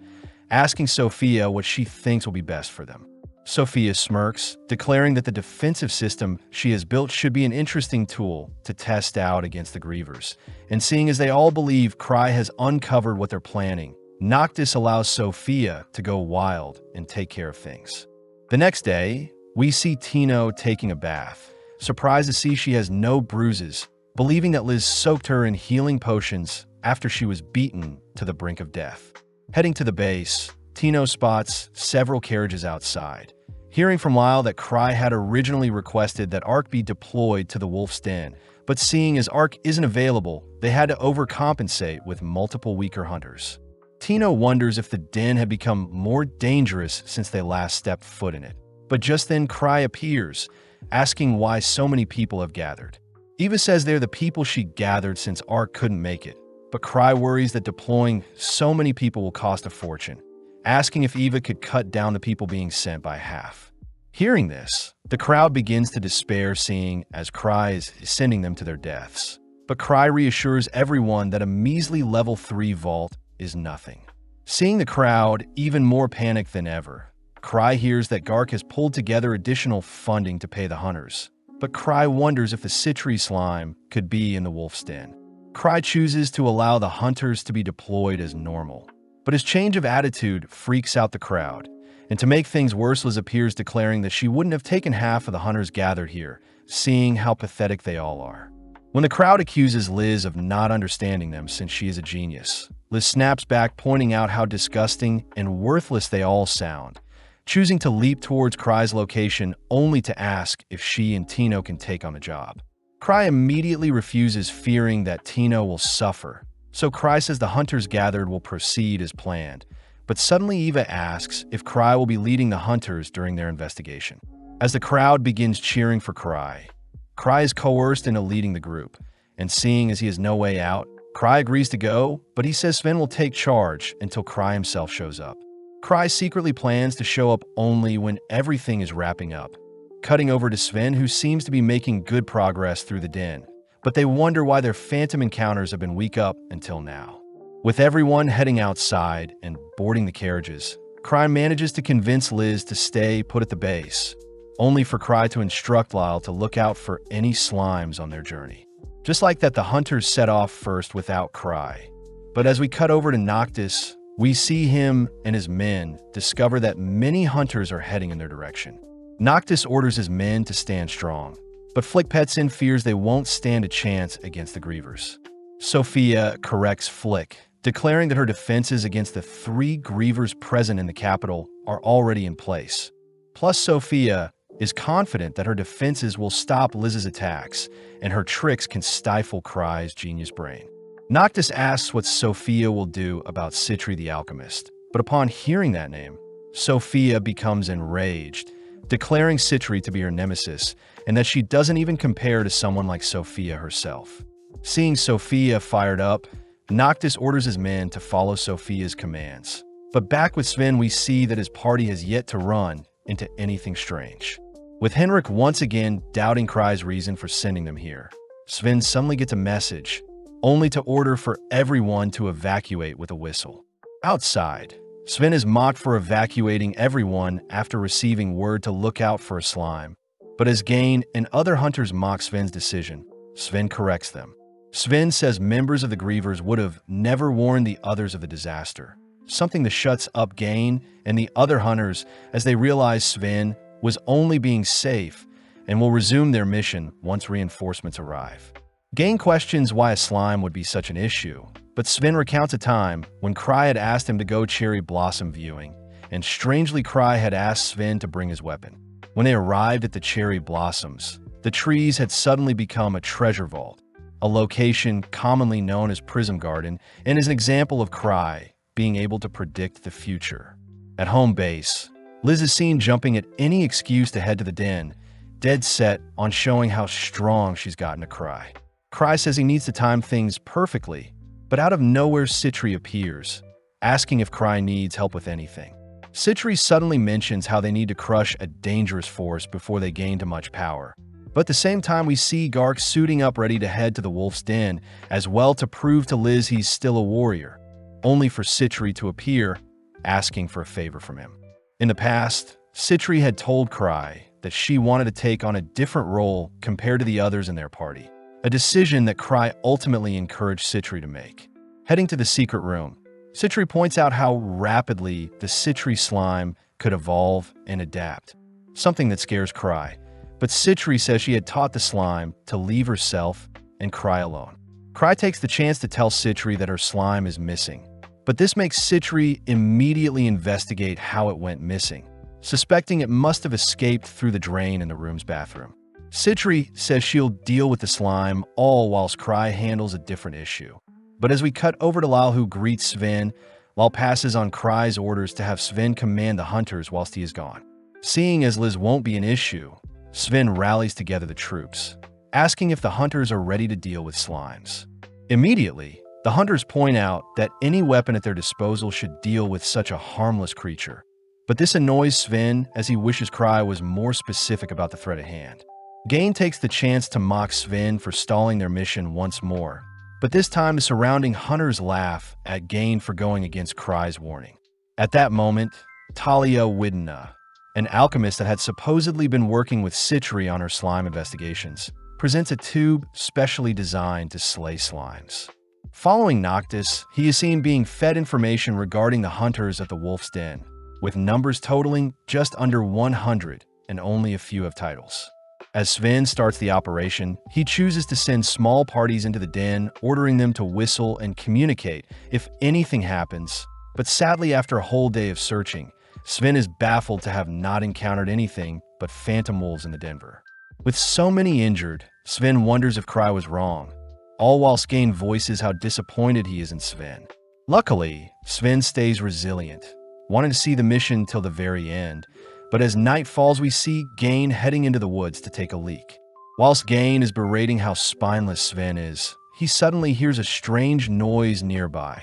asking Sophia what she thinks will be best for them. Sophia smirks, declaring that the defensive system she has built should be an interesting tool to test out against the Grievers. And seeing as they all believe Cry has uncovered what they're planning, Noctis allows Sophia to go wild and take care of things. The next day, we see Tino taking a bath, surprised to see she has no bruises, believing that Liz soaked her in healing potions after she was beaten to the brink of death. Heading to the base, Tino spots several carriages outside, hearing from Lyle that Cry had originally requested that Ark be deployed to the Wolf's Den, but seeing as Ark isn't available, they had to overcompensate with multiple weaker hunters. Tino wonders if the den had become more dangerous since they last stepped foot in it. But just then Cry appears, asking why so many people have gathered. Eva says they're the people she gathered since Ark couldn't make it, but Cry worries that deploying so many people will cost a fortune, asking if Eva could cut down the people being sent by half. Hearing this, the crowd begins to despair seeing as Cry is sending them to their deaths. But Cry reassures everyone that a measly level 3 vault is nothing. Seeing the crowd even more panicked than ever, Cry hears that Gark has pulled together additional funding to pay the hunters, but Cry wonders if the Citri slime could be in the Wolf's Den. Cry chooses to allow the hunters to be deployed as normal, but his change of attitude freaks out the crowd, and to make things worse, Liz appears declaring that she wouldn't have taken half of the hunters gathered here, seeing how pathetic they all are. When the crowd accuses Liz of not understanding them since she is a genius, Liz snaps back, pointing out how disgusting and worthless they all sound, choosing to leap towards Cry's location only to ask if she and Tino can take on the job. Cry immediately refuses, fearing that Tino will suffer, so Cry says the hunters gathered will proceed as planned, but suddenly Eva asks if Cry will be leading the hunters during their investigation. As the crowd begins cheering for Cry, Cry is coerced into leading the group, and seeing as he has no way out, Cry agrees to go, but he says Sven will take charge until Cry himself shows up. Cry secretly plans to show up only when everything is wrapping up, cutting over to Sven, who seems to be making good progress through the den, but they wonder why their phantom encounters have been weak up until now. With everyone heading outside and boarding the carriages, Cry manages to convince Liz to stay put at the base, only for Cry to instruct Lyle to look out for any slimes on their journey. Just like that, the hunters set off first without Cry. But as we cut over to Noctis, we see him and his men discover that many hunters are heading in their direction. Noctis orders his men to stand strong, but Flick Petson fears they won't stand a chance against the Grievers. Sophia corrects Flick, declaring that her defenses against the 3 Grievers present in the capital are already in place. Plus, Sophia is confident that her defenses will stop Liz's attacks, and her tricks can stifle Cry's genius brain. Noctis asks what Sophia will do about Citri the Alchemist, but upon hearing that name, Sophia becomes enraged, declaring Citri to be her nemesis, and that she doesn't even compare to someone like Sophia herself. Seeing Sophia fired up, Noctis orders his men to follow Sophia's commands. But back with Sven, we see that his party has yet to run into anything strange. With Henrik once again doubting Cry's reason for sending them here, Sven suddenly gets a message, only to order for everyone to evacuate with a whistle. Outside, Sven is mocked for evacuating everyone after receiving word to look out for a slime. But as Gain and other hunters mock Sven's decision, Sven corrects them. Sven says members of the Grievers would have never warned the others of the disaster, something that shuts up Gain and the other hunters as they realize Sven was only being safe and will resume their mission once reinforcements arrive. Gain questions why a slime would be such an issue, but Sven recounts a time when Cry had asked him to go cherry blossom viewing, and strangely Cry had asked Sven to bring his weapon. When they arrived at the cherry blossoms, the trees had suddenly become a treasure vault, a location commonly known as Prism Garden, and is an example of Cry being able to predict the future. At home base, Liz is seen jumping at any excuse to head to the den, dead set on showing how strong she's gotten to Cry. Cry says he needs to time things perfectly, but out of nowhere Citri appears, asking if Cry needs help with anything. Citri suddenly mentions how they need to crush a dangerous force before they gain too much power. But at the same time, we see Gark suiting up ready to head to the wolf's den, as well to prove to Liz he's still a warrior, only for Citri to appear, asking for a favor from him. In the past, Citri had told Cry that she wanted to take on a different role compared to the others in their party, a decision that Cry ultimately encouraged Citri to make. Heading to the secret room, Citri points out how rapidly the Citri slime could evolve and adapt, something that scares Cry. But Citri says she had taught the slime to leave herself and Cry alone. Cry takes the chance to tell Citri that her slime is missing, but this makes Citri immediately investigate how it went missing, suspecting it must have escaped through the drain in the room's bathroom. Citri says she'll deal with the slime, all whilst Cry handles a different issue. But as we cut over to Lal, who greets Sven, Lal passes on Cry's orders to have Sven command the hunters whilst he is gone. Seeing as Liz won't be an issue, Sven rallies together the troops, asking if the hunters are ready to deal with slimes. Immediately, the hunters point out that any weapon at their disposal should deal with such a harmless creature. But this annoys Sven as he wishes Cry was more specific about the threat at hand. Gain takes the chance to mock Sven for stalling their mission once more, but this time the surrounding hunters laugh at Gain for going against Cry's warning. At that moment, Talia Widna, an alchemist that had supposedly been working with Citri on her slime investigations, presents a tube specially designed to slay slimes. Following Noctis, he is seen being fed information regarding the hunters at the Wolf's Den, with numbers totaling just under 100 and only a few have titles. As Sven starts the operation, he chooses to send small parties into the den, ordering them to whistle and communicate if anything happens. But sadly, after a whole day of searching, Sven is baffled to have not encountered anything but phantom wolves in the Denver. With so many injured, Sven wonders if Cry was wrong, all whilst Gain voices how disappointed he is in Sven. Luckily, Sven stays resilient, wanting to see the mission till the very end. But as night falls, we see Gain heading into the woods to take a leak. Whilst Gain is berating how spineless Sven is, he suddenly hears a strange noise nearby,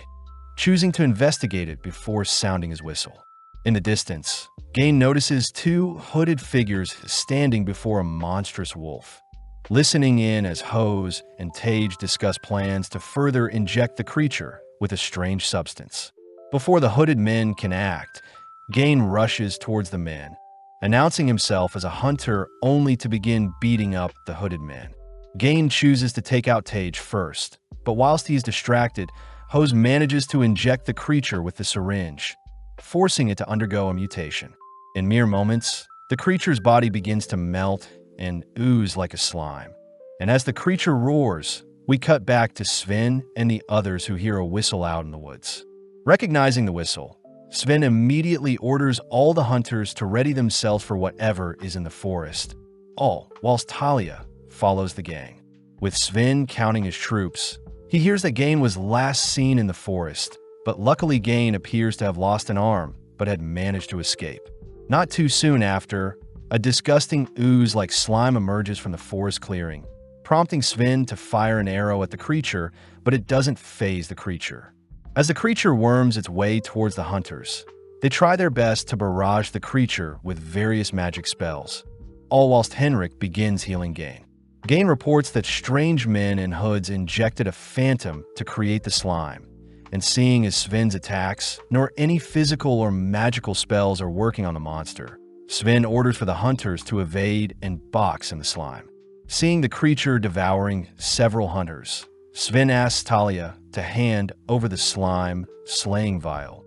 choosing to investigate it before sounding his whistle. In the distance, Gain notices two hooded figures standing before a monstrous wolf, listening in as Hose and Tage discuss plans to further inject the creature with a strange substance. Before the hooded men can act, Gain rushes towards the men, announcing himself as a hunter only to begin beating up the hooded men. Gain chooses to take out Tage first, but whilst he is distracted, Hose manages to inject the creature with the syringe, forcing it to undergo a mutation. In mere moments, the creature's body begins to melt and ooze like a slime. And as the creature roars, we cut back to Sven and the others who hear a whistle out in the woods. Recognizing the whistle, Sven immediately orders all the hunters to ready themselves for whatever is in the forest, all whilst Talia follows the gang. With Sven counting his troops, he hears that Gain was last seen in the forest, but luckily Gain appears to have lost an arm but had managed to escape. Not too soon after, a disgusting ooze-like slime emerges from the forest clearing, prompting Sven to fire an arrow at the creature, but it doesn't faze the creature. As the creature worms its way towards the hunters, they try their best to barrage the creature with various magic spells, all whilst Henrik begins healing Gain. Gain reports that strange men in hoods injected a phantom to create the slime, and seeing as Sven's attacks, nor any physical or magical spells are working on the monster, Sven orders for the hunters to evade and box in the slime. Seeing the creature devouring several hunters, Sven asks Talia to hand over the slime slaying vial,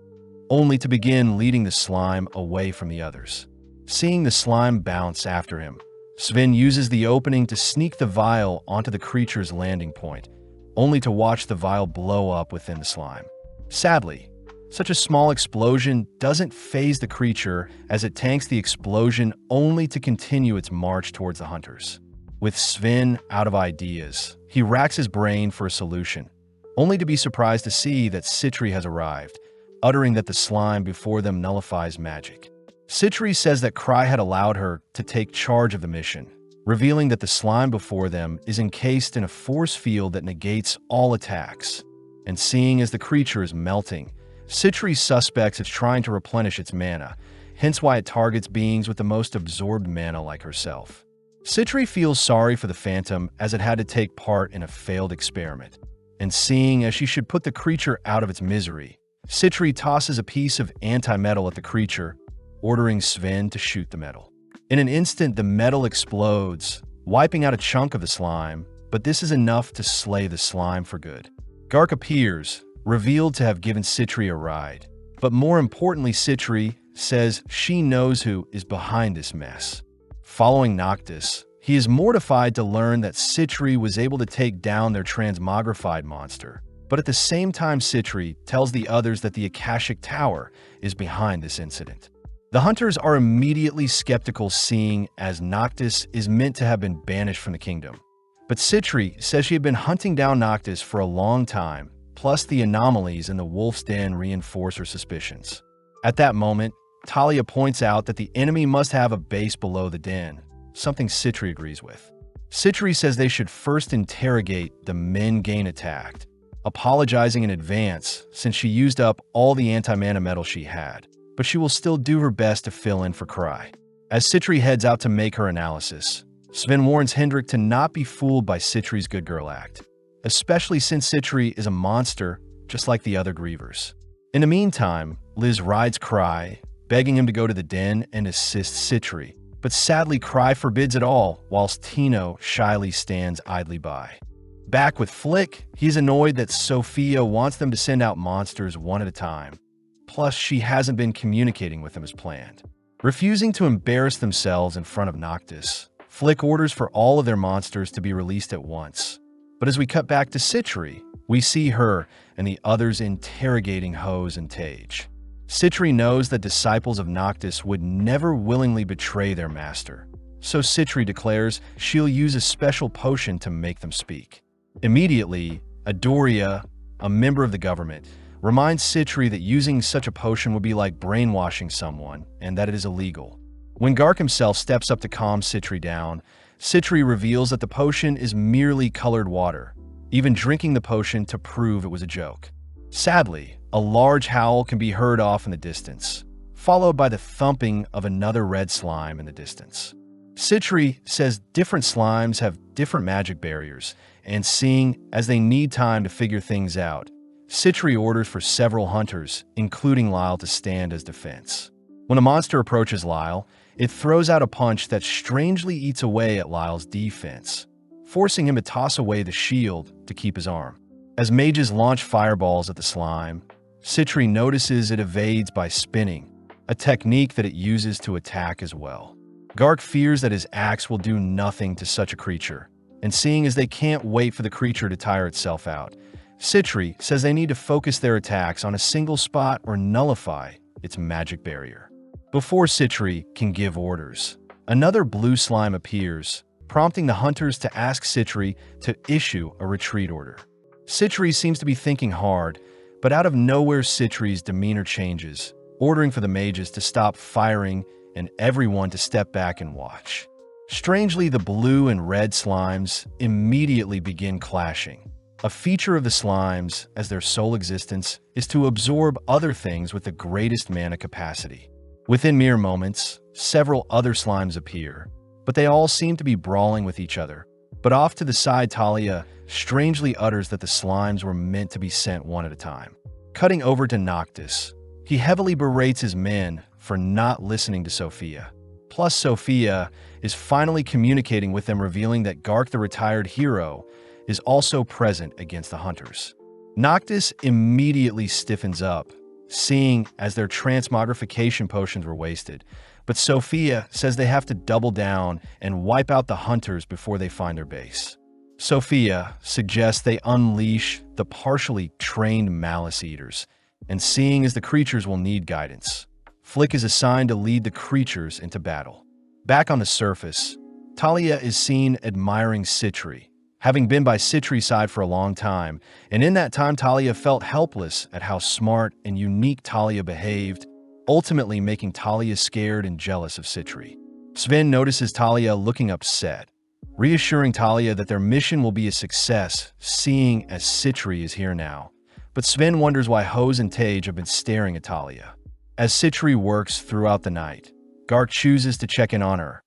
only to begin leading the slime away from the others. Seeing the slime bounce after him, Sven uses the opening to sneak the vial onto the creature's landing point, only to watch the vial blow up within the slime. Sadly, such a small explosion doesn't faze the creature as it tanks the explosion only to continue its march towards the hunters. With Sven out of ideas, he racks his brain for a solution, only to be surprised to see that Citri has arrived, uttering that the slime before them nullifies magic. Citri says that Cry had allowed her to take charge of the mission, revealing that the slime before them is encased in a force field that negates all attacks. And seeing as the creature is melting, Citri suspects it's trying to replenish its mana, hence why it targets beings with the most absorbed mana like herself. Citri feels sorry for the Phantom as it had to take part in a failed experiment, and seeing as she should put the creature out of its misery, Citri tosses a piece of anti-metal at the creature, ordering Sven to shoot the metal. In an instant, the metal explodes, wiping out a chunk of the slime, but this is enough to slay the slime for good. Gark appears, revealed to have given Citri a ride, but more importantly, Citri says she knows who is behind this mess. Following Noctis, he is mortified to learn that Citri was able to take down their transmogrified monster, but at the same time Citri tells the others that the Akashic Tower is behind this incident. The hunters are immediately skeptical seeing as Noctis is meant to have been banished from the kingdom, but Citri says she had been hunting down Noctis for a long time, plus the anomalies in the Wolf's Den reinforce her suspicions. At that moment, Talia points out that the enemy must have a base below the den, something Citri agrees with. Citri says they should first interrogate the men Gain attacked, apologizing in advance since she used up all the anti-mana metal she had, but she will still do her best to fill in for Cry. As Citri heads out to make her analysis, Sven warns Hendrik to not be fooled by Citri's good girl act, especially since Citri is a monster just like the other grievers. In the meantime, Liz rides Cry, begging him to go to the den and assist Citri, but sadly Cry forbids it all whilst Tino shyly stands idly by. Back with Flick, he's annoyed that Sophia wants them to send out monsters one at a time, plus she hasn't been communicating with them as planned. Refusing to embarrass themselves in front of Noctis, Flick orders for all of their monsters to be released at once. But as we cut back to Citri, we see her and the others interrogating Hose and Tage. Citri knows that disciples of Noctis would never willingly betray their master, so Citri declares she'll use a special potion to make them speak. Immediately, Adoria, a member of the government, reminds Citri that using such a potion would be like brainwashing someone and that it is illegal. When Gark himself steps up to calm Citri down, Citri reveals that the potion is merely colored water, even drinking the potion to prove it was a joke. Sadly, a large howl can be heard off in the distance, followed by the thumping of another red slime in the distance. Citri says different slimes have different magic barriers, and seeing as they need time to figure things out, Citri orders for several hunters, including Lyle, to stand as defense. When a monster approaches Lyle, it throws out a punch that strangely eats away at Lyle's defense, forcing him to toss away the shield to keep his arm. As mages launch fireballs at the slime, Citri notices it evades by spinning, a technique that it uses to attack as well. Gark fears that his axe will do nothing to such a creature, and seeing as they can't wait for the creature to tire itself out, Citri says they need to focus their attacks on a single spot or nullify its magic barrier. Before Citri can give orders, another blue slime appears, prompting the hunters to ask Citri to issue a retreat order. Citri seems to be thinking hard, but out of nowhere Citri's demeanor changes, ordering for the mages to stop firing and everyone to step back and watch. Strangely, the blue and red slimes immediately begin clashing. A feature of the slimes, as their sole existence, is to absorb other things with the greatest mana capacity. Within mere moments, several other slimes appear, but they all seem to be brawling with each other. But off to the side, Talia strangely utters that the slimes were meant to be sent one at a time. Cutting over to Noctis, he heavily berates his men for not listening to Sophia. Plus, Sophia is finally communicating with them, revealing that Gark, the retired hero, is also present against the hunters. Noctis immediately stiffens up, seeing as their transmogrification potions were wasted, but Sophia says they have to double down and wipe out the hunters before they find their base. Sophia suggests they unleash the partially trained Malice Eaters, and seeing as the creatures will need guidance, Flick is assigned to lead the creatures into battle. Back on the surface, Talia is seen admiring Citri, having been by Citri's side for a long time, and in that time Talia felt helpless at how smart and unique Talia behaved, ultimately making Talia scared and jealous of Citri. Sven notices Talia looking upset, reassuring Talia that their mission will be a success, seeing as Citri is here now. But Sven wonders why Hose and Tage have been staring at Talia. As Citri works throughout the night, Gark chooses to check in on her,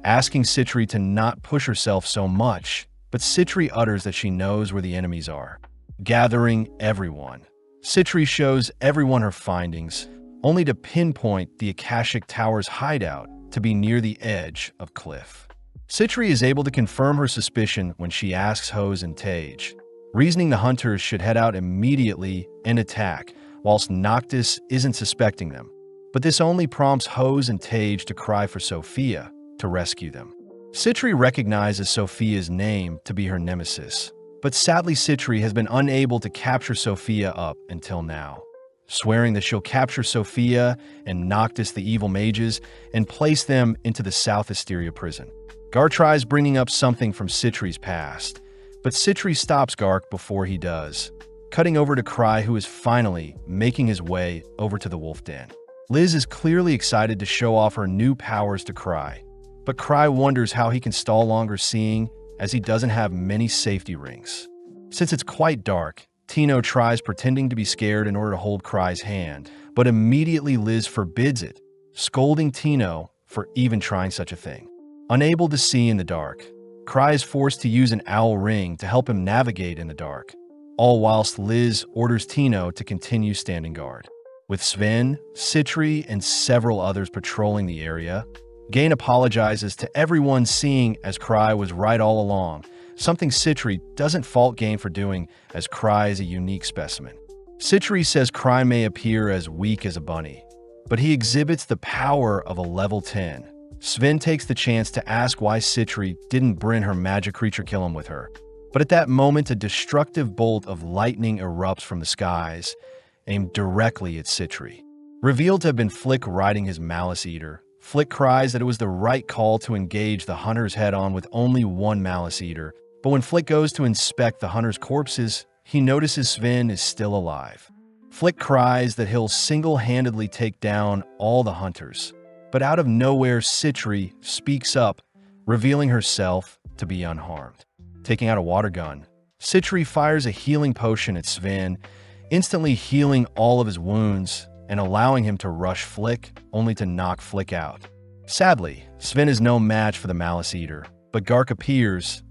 asking Citri to not push herself so much, but Citri utters that she knows where the enemies are. Gathering everyone, Citri shows everyone her findings, only to pinpoint the Akashic Tower's hideout to be near the edge of cliff. Citri is able to confirm her suspicion when she asks Hose and Tage, reasoning the hunters should head out immediately and attack, whilst Noctis isn't suspecting them. But this only prompts Hose and Tage to cry for Sophia to rescue them. Citri recognizes Sophia's name to be her nemesis, but sadly Citri has been unable to capture Sophia up until now, swearing that she'll capture Sophia and Noctis, the evil mages, and place them into the South Asteria prison. Gark tries bringing up something from Citri's past, but Citri stops Gark before he does, cutting over to Cry, who is finally making his way over to the wolf den. Liz is clearly excited to show off her new powers to Cry, but Cry wonders how he can stall longer, seeing as he doesn't have many safety rings. Since it's quite dark, Tino tries pretending to be scared in order to hold Cry's hand, but immediately Liz forbids it, scolding Tino for even trying such a thing. Unable to see in the dark, Cry is forced to use an owl ring to help him navigate in the dark, all whilst Liz orders Tino to continue standing guard. With Sven, Citri, and several others patrolling the area, Gain apologizes to everyone, seeing as Cry was right all along, something Citri doesn't fault Gain for doing, as Cry is a unique specimen. Citri says Cry may appear as weak as a bunny, but he exhibits the power of a level 10. Sven takes the chance to ask why Citri didn't bring her magic creature kill him with her. But at that moment, a destructive bolt of lightning erupts from the skies, aimed directly at Citri. Revealed to have been Flick riding his Malice Eater, Flick cries that it was the right call to engage the hunters head-on with only one Malice Eater, but when Flick goes to inspect the hunters' corpses, he notices Sven is still alive. Flick cries that he'll single-handedly take down all the hunters, but out of nowhere Citri speaks up, revealing herself to be unharmed. Taking out a water gun, Citri fires a healing potion at Sven, instantly healing all of his wounds and allowing him to rush Flick, only to knock Flick out. Sadly, Sven is no match for the Malice Eater, but Gark appears,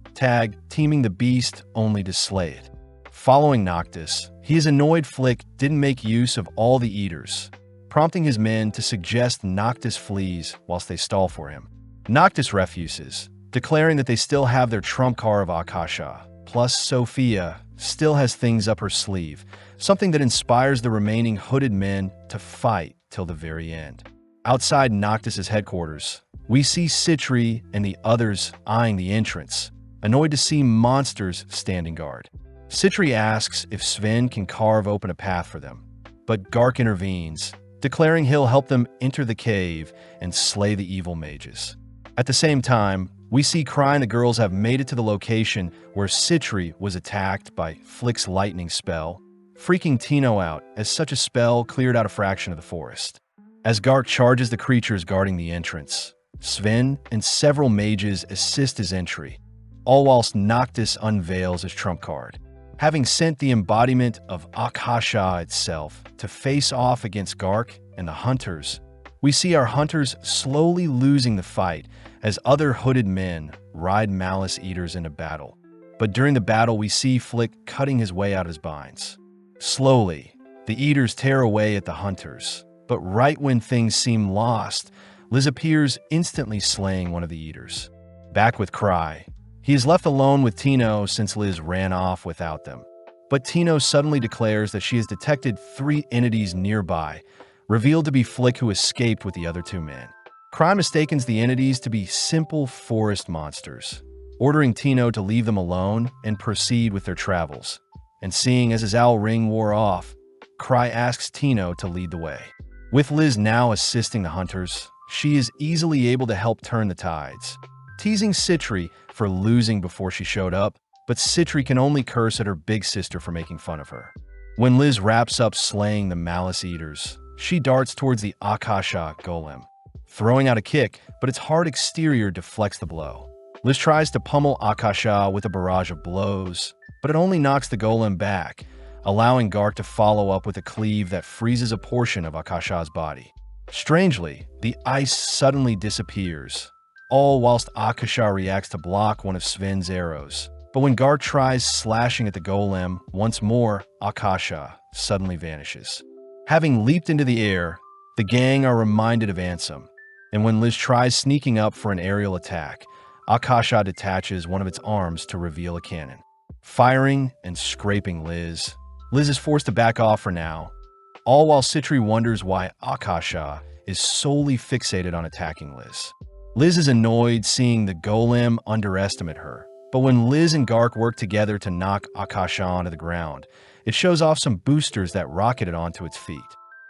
teaming the beast only to slay it. Following Noctis, he is annoyed Flick didn't make use of all the Eaters, prompting his men to suggest Noctis flees whilst they stall for him. Noctis refuses, declaring that they still have their trump card of Akasha, plus Sophia still has things up her sleeve, something that inspires the remaining hooded men to fight till the very end. Outside Noctis' headquarters, we see Citri and the others eyeing the entrance, annoyed to see monsters standing guard. Citri asks if Sven can carve open a path for them, but Gark intervenes, declaring he'll help them enter the cave and slay the evil mages. At the same time, we see Cry and the girls have made it to the location where Citri was attacked by Flick's lightning spell, freaking Tino out as such a spell cleared out a fraction of the forest. As Gark charges the creatures guarding the entrance, Sven and several mages assist his entry, all whilst Noctis unveils his trump card. Having sent the embodiment of Akasha itself to face off against Gark and the hunters, we see our hunters slowly losing the fight as other hooded men ride Malice Eaters into battle. But during the battle, we see Flick cutting his way out of his binds. Slowly, the Eaters tear away at the hunters, but right when things seem lost, Liz appears, instantly slaying one of the Eaters. Back with Cry, he is left alone with Tino since Liz ran off without them. But Tino suddenly declares that she has detected 3 entities nearby, revealed to be Flick, who escaped with the other 2 men. Cry mistakes the entities to be simple forest monsters, ordering Tino to leave them alone and proceed with their travels. And seeing as his owl ring wore off, Cry asks Tino to lead the way. With Liz now assisting the hunters, she is easily able to help turn the tides, teasing Citri for losing before she showed up, but Citri can only curse at her big sister for making fun of her. When Liz wraps up slaying the Malice Eaters, she darts towards the Akasha golem, throwing out a kick, but its hard exterior deflects the blow. Liz tries to pummel Akasha with a barrage of blows, but it only knocks the golem back, allowing Gark to follow up with a cleave that freezes a portion of Akasha's body. Strangely, the ice suddenly disappears, all whilst Akasha reacts to block one of Sven's arrows. But when Gark tries slashing at the golem once more, Akasha suddenly vanishes. Having leaped into the air, the gang are reminded of Ansem, and when Liz tries sneaking up for an aerial attack, Akasha detaches one of its arms to reveal a cannon. Firing and scraping Liz is forced to back off for now, all while Citri wonders why Akasha is solely fixated on attacking Liz. Liz is annoyed seeing the golem underestimate her, but when Liz and Gark work together to knock Akasha onto the ground, it shows off some boosters that rocket it onto its feet.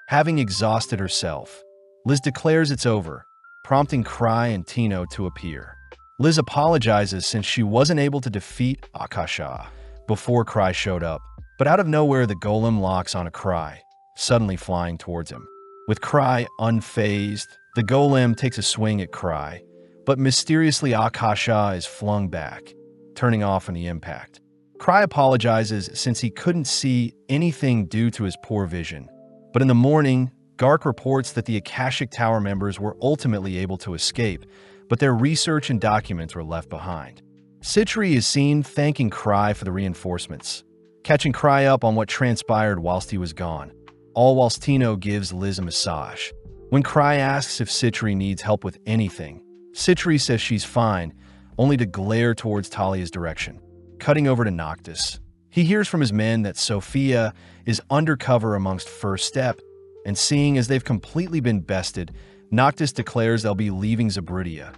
Having exhausted herself, Liz declares it's over, prompting Cry and Tino to appear. Liz apologizes since she wasn't able to defeat Akasha before Cry showed up, but out of nowhere the golem locks on a Cry, suddenly flying towards him. With Cry unfazed, the golem takes a swing at Cry, but mysteriously Akasha is flung back, turning off on the impact. Cry apologizes since he couldn't see anything due to his poor vision, but in the morning, Gark reports that the Akashic Tower members were ultimately able to escape, but their research and documents were left behind. Citri is seen thanking Cry for the reinforcements, catching Cry up on what transpired whilst he was gone, all whilst Tino gives Liz a massage. When Cry asks if Citri needs help with anything, Citri says she's fine, only to glare towards Talia's direction. Cutting over to Noctis, he hears from his men that Sophia is undercover amongst First Step, and seeing as they've completely been bested, Noctis declares they'll be leaving Zabridia,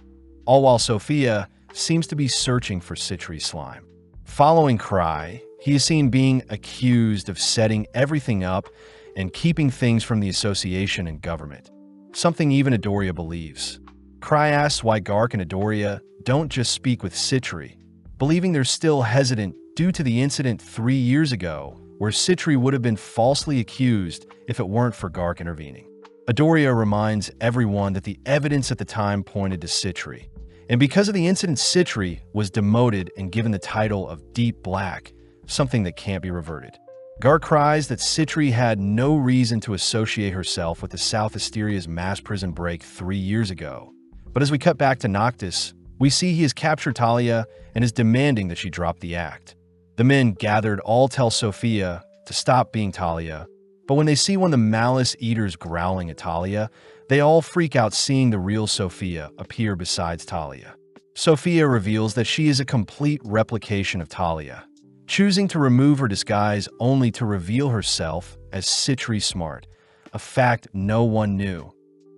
all while Sophia seems to be searching for Citri's slime. Following Cry, he is seen being accused of setting everything up and keeping things from the association and government, something even Adoria believes. Cry asks why Gark and Adoria don't just speak with Citri, believing they're still hesitant due to the incident 3 years ago where Citri would have been falsely accused if it weren't for Gark intervening. Adoria reminds everyone that the evidence at the time pointed to Citri, and because of the incident, Citri was demoted and given the title of Deep Black, something that can't be reverted. Gark cries that Citri had no reason to associate herself with the South Asteria's mass prison break 3 years ago. But as we cut back to Noctis, we see he has captured Talia and is demanding that she drop the act. The men gathered all tell Sophia to stop being Talia, but when they see one of the Malice Eaters growling at Talia, they all freak out seeing the real Sophia appear besides Talia. Sophia reveals that she is a complete replication of Talia, choosing to remove her disguise only to reveal herself as Citri Smart, a fact no one knew,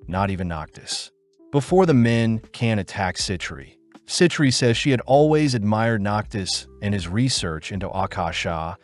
not even Noctis. Before the men can attack Citri, Citri says she had always admired Noctis and his research into Akasha,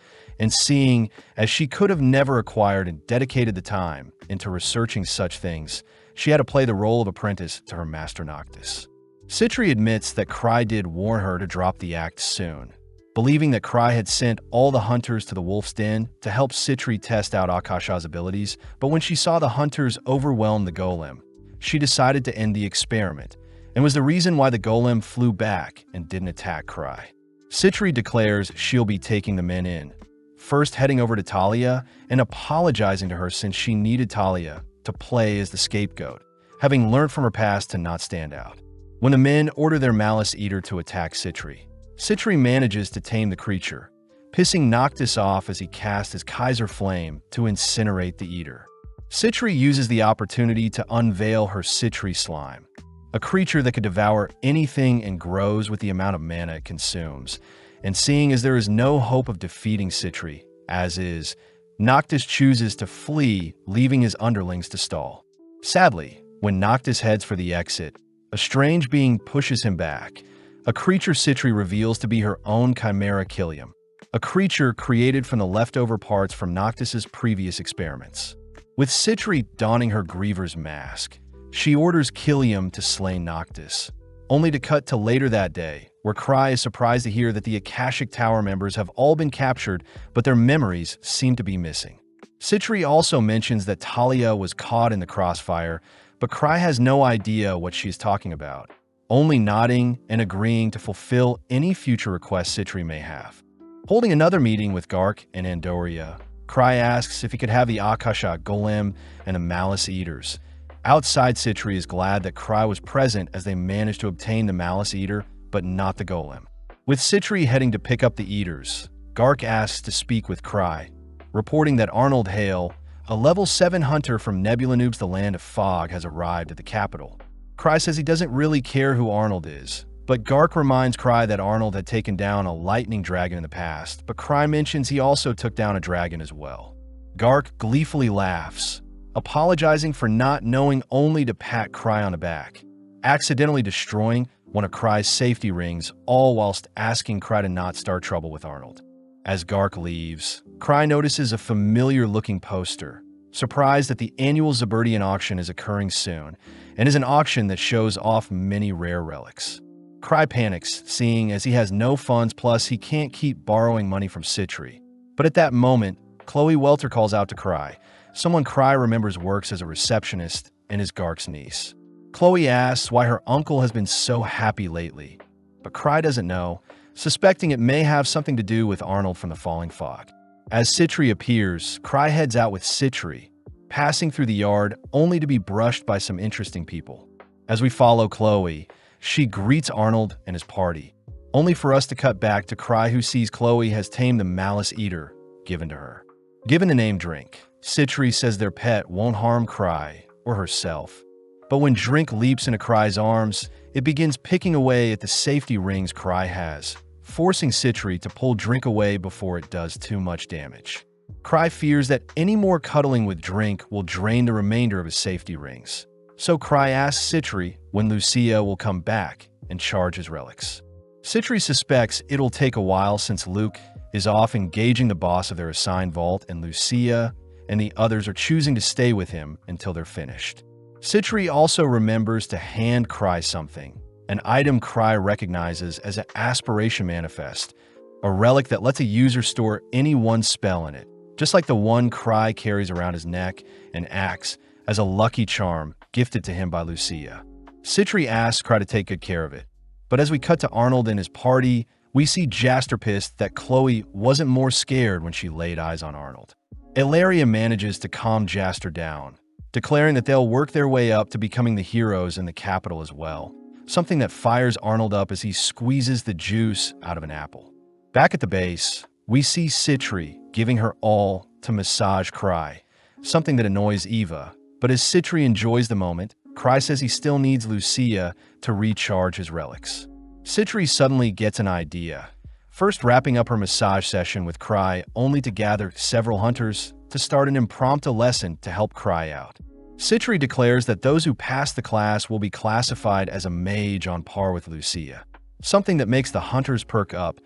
and seeing as she could have never acquired and dedicated the time into researching such things, she had to play the role of apprentice to her master Noctis. Citri admits that Cry did warn her to drop the act soon, believing that Cry had sent all the hunters to the wolf's den to help Citri test out Akasha's abilities, but when she saw the hunters overwhelm the golem, she decided to end the experiment, and was the reason why the golem flew back and didn't attack Cry. Citri declares she'll be taking the men in, first heading over to Talia and apologizing to her since she needed Talia to play as the scapegoat, having learned from her past to not stand out. When the men order their Malice Eater to attack Citri, Citri manages to tame the creature, pissing Noctis off as he casts his Kaiser Flame to incinerate the eater. Citri uses the opportunity to unveil her Citri Slime, a creature that could devour anything and grows with the amount of mana it consumes. And seeing as there is no hope of defeating Citri, as is, Noctis chooses to flee, leaving his underlings to stall. Sadly, when Noctis heads for the exit, a strange being pushes him back. A creature Citri reveals to be her own Chimera Killium, a creature created from the leftover parts from Noctis's previous experiments. With Citri donning her Griever's mask, she orders Killium to slay Noctis, only to cut to later that day, where Cry is surprised to hear that the Akashic Tower members have all been captured, but their memories seem to be missing. Citri also mentions that Talia was caught in the crossfire, but Cry has no idea what she is talking about, only nodding and agreeing to fulfill any future requests Citri may have. Holding another meeting with Gark and Andoria, Cry asks if he could have the Akasha Golem and the Malice Eaters. Outside, Citri is glad that Cry was present as they managed to obtain the Malice Eater, but not the Golem. With Citri heading to pick up the Eaters, Gark asks to speak with Cry, reporting that Arnold Hale, a level 7 hunter from Nebula Noob's The Land of Fog, has arrived at the capital. Cry says he doesn't really care who Arnold is, but Gark reminds Cry that Arnold had taken down a lightning dragon in the past, but Cry mentions he also took down a dragon as well. Gark gleefully laughs, apologizing for not knowing only to pat Cry on the back, accidentally destroying one of Cry's safety rings, all whilst asking Cry to not start trouble with Arnold. As Gark leaves, Cry notices a familiar-looking poster, surprised that the annual Zaberdian auction is occurring soon, and is an auction that shows off many rare relics. Cry panics, seeing as he has no funds, plus he can't keep borrowing money from Citri. But at that moment, Chloe Welter calls out to Cry, someone Cry remembers works as a receptionist and is Gark's niece. Chloe asks why her uncle has been so happy lately, but Cry doesn't know, suspecting it may have something to do with Arnold from the Falling Fog. As Citri appears, Cry heads out with Citri, passing through the yard only to be brushed by some interesting people. As we follow Chloe, she greets Arnold and his party, only for us to cut back to Cry, who sees Chloe has tamed the Malice Eater given to her. Given the name Drink, Citri says their pet won't harm Cry or herself. But when Drink leaps into Cry's arms, it begins picking away at the safety rings Cry has, forcing Citri to pull Drink away before it does too much damage. Cry fears that any more cuddling with Drink will drain the remainder of his safety rings. So Cry asks Citri when Lucia will come back and charge his relics. Citri suspects it'll take a while since Luke is off engaging the boss of their assigned vault, and Lucia and the others are choosing to stay with him until they're finished. Citri also remembers to hand Cry something, an item Cry recognizes as an Aspiration Manifest, a relic that lets a user store any one spell in it, just like the one Cry carries around his neck and acts as a lucky charm gifted to him by Lucia. Citri asks Cry to take good care of it, but as we cut to Arnold and his party, we see Jaster pissed that Chloe wasn't more scared when she laid eyes on Arnold. Ilaria manages to calm Jaster down, declaring that they'll work their way up to becoming the heroes in the capital as well, something that fires Arnold up as he squeezes the juice out of an apple. Back at the base, we see Citri giving her all to massage Cry, something that annoys Eva, but as Citri enjoys the moment, Cry says he still needs Lucia to recharge his relics. Citri suddenly gets an idea, first wrapping up her massage session with Cry only to gather several hunters to start an impromptu lesson to help Cry out. Citri declares that those who pass the class will be classified as a mage on par with Lucia, something that makes the hunters perk up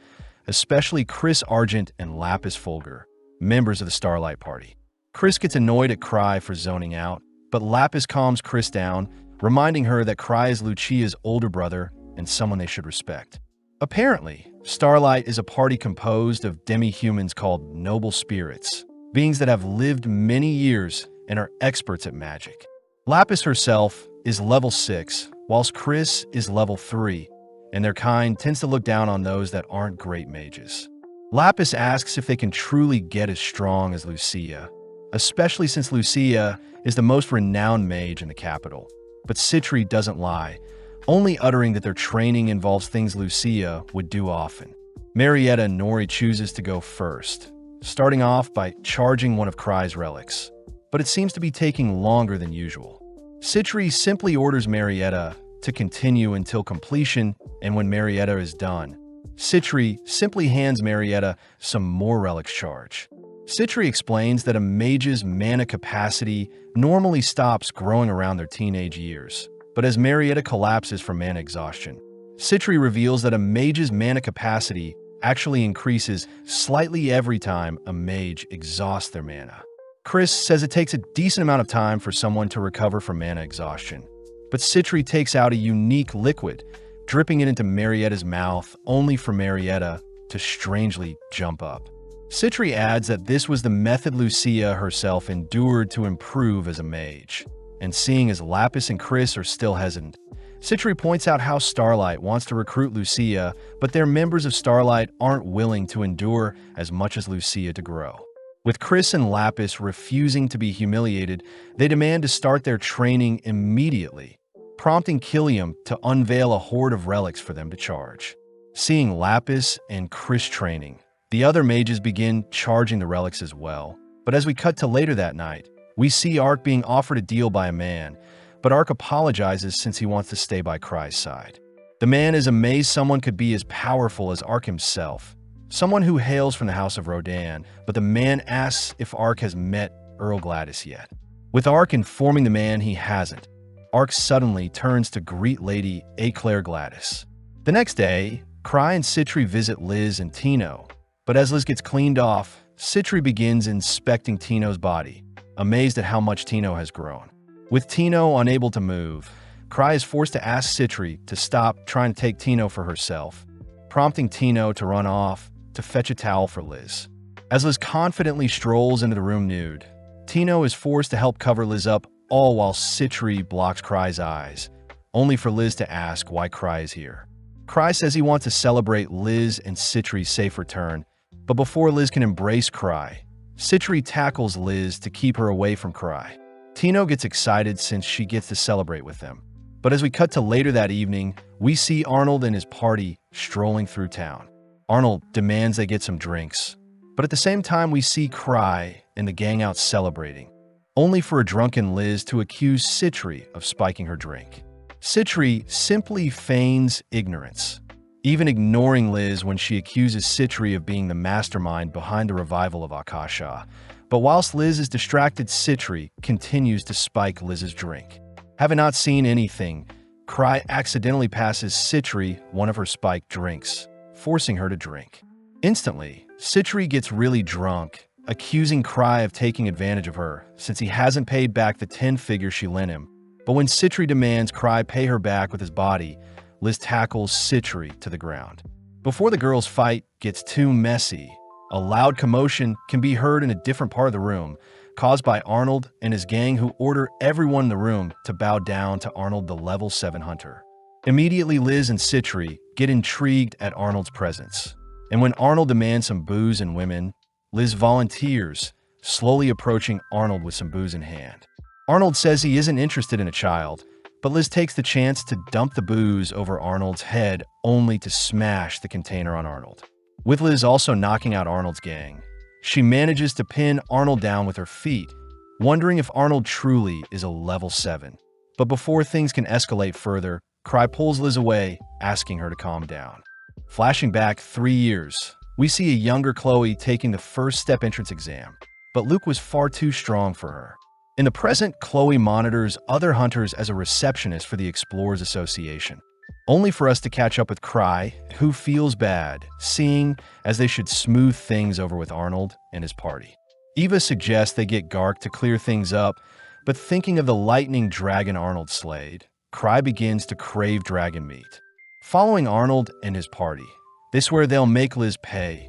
especially Chris Argent and Lapis Fulgur, members of the Starlight Party. Chris gets annoyed at Cry for zoning out, but Lapis calms Chris down, reminding her that Cry is Lucia's older brother and someone they should respect. Apparently, Starlight is a party composed of demi-humans called noble spirits, beings that have lived many years and are experts at magic. Lapis herself is level 6, whilst Chris is level 3, and their kind tends to look down on those that aren't great mages. Lapis asks if they can truly get as strong as Lucia, especially since Lucia is the most renowned mage in the capital. But Citri doesn't lie, only uttering that their training involves things Lucia would do often. Marietta and Nori chooses to go first, starting off by charging one of Cry's relics, but it seems to be taking longer than usual. Citri simply orders Marietta to continue until completion, and when Marietta is done, Citri simply hands Marietta some more relics charge. Citri explains that a mage's mana capacity normally stops growing around their teenage years, but as Marietta collapses from mana exhaustion, Citri reveals that a mage's mana capacity actually increases slightly every time a mage exhausts their mana. Chris says it takes a decent amount of time for someone to recover from mana exhaustion, but Citri takes out a unique liquid, dripping it into Marietta's mouth only for Marietta to strangely jump up. Citri adds that this was the method Lucia herself endured to improve as a mage, and seeing as Lapis and Chris are still hesitant, Citri points out how Starlight wants to recruit Lucia, but their members of Starlight aren't willing to endure as much as Lucia to grow. With Chris and Lapis refusing to be humiliated, they demand to start their training immediately, prompting Killiam to unveil a hoard of relics for them to charge. Seeing Lapis and Chris training, the other mages begin charging the relics as well. But as we cut to later that night, we see Ark being offered a deal by a man, but Ark apologizes since he wants to stay by Cry's side. The man is amazed someone could be as powerful as Ark himself, someone who hails from the House of Rodan, but the man asks if Ark has met Earl Gladys yet. With Ark informing the man he hasn't, Ark suddenly turns to greet Lady Eclair Gladys. The next day, Cry and Citri visit Liz and Tino, but as Liz gets cleaned off, Citri begins inspecting Tino's body, amazed at how much Tino has grown. With Tino unable to move, Cry is forced to ask Citri to stop trying to take Tino for herself, prompting Tino to run off to fetch a towel for Liz. As Liz confidently strolls into the room nude, Tino is forced to help cover Liz up, all while Citri blocks Cry's eyes, only for Liz to ask why Cry is here. Cry says he wants to celebrate Liz and Citri's safe return, but before Liz can embrace Cry, Citri tackles Liz to keep her away from Cry. Tino gets excited since she gets to celebrate with them. But as we cut to later that evening, we see Arnold and his party strolling through town. Arnold demands they get some drinks, but at the same time we see Cry and the gang out celebrating, only for a drunken Liz to accuse Citri of spiking her drink. Citri simply feigns ignorance, even ignoring Liz when she accuses Citri of being the mastermind behind the revival of Akasha. But whilst Liz is distracted, Citri continues to spike Liz's drink. Having not seen anything, Cry accidentally passes Citri one of her spiked drinks, forcing her to drink. Instantly, Citri gets really drunk, accusing Cry of taking advantage of her since he hasn't paid back the 10 figures she lent him. But when Citri demands Cry pay her back with his body, Liz tackles Citri to the ground. Before the girls' fight gets too messy, a loud commotion can be heard in a different part of the room, caused by Arnold and his gang, who order everyone in the room to bow down to Arnold, the level 7 hunter. Immediately, Liz and Citri get intrigued at Arnold's presence, and when Arnold demands some booze and women, Liz volunteers, slowly approaching Arnold with some booze in hand. Arnold says he isn't interested in a child, but Liz takes the chance to dump the booze over Arnold's head, only to smash the container on Arnold. With Liz also knocking out Arnold's gang, she manages to pin Arnold down with her feet, wondering if Arnold truly is a level 7. But before things can escalate further, Cry pulls Liz away, asking her to calm down. Flashing back 3 years, we see a younger Chloe taking the first step entrance exam, but Luke was far too strong for her. In the present, Chloe monitors other hunters as a receptionist for the Explorers Association. only for us to catch up with Cry, who feels bad, seeing as they should smooth things over with Arnold and his party. Eva suggests they get Gark to clear things up, but thinking of the lightning dragon Arnold slayed, Cry begins to crave dragon meat. Following Arnold and his party, they swear they'll make Liz pay,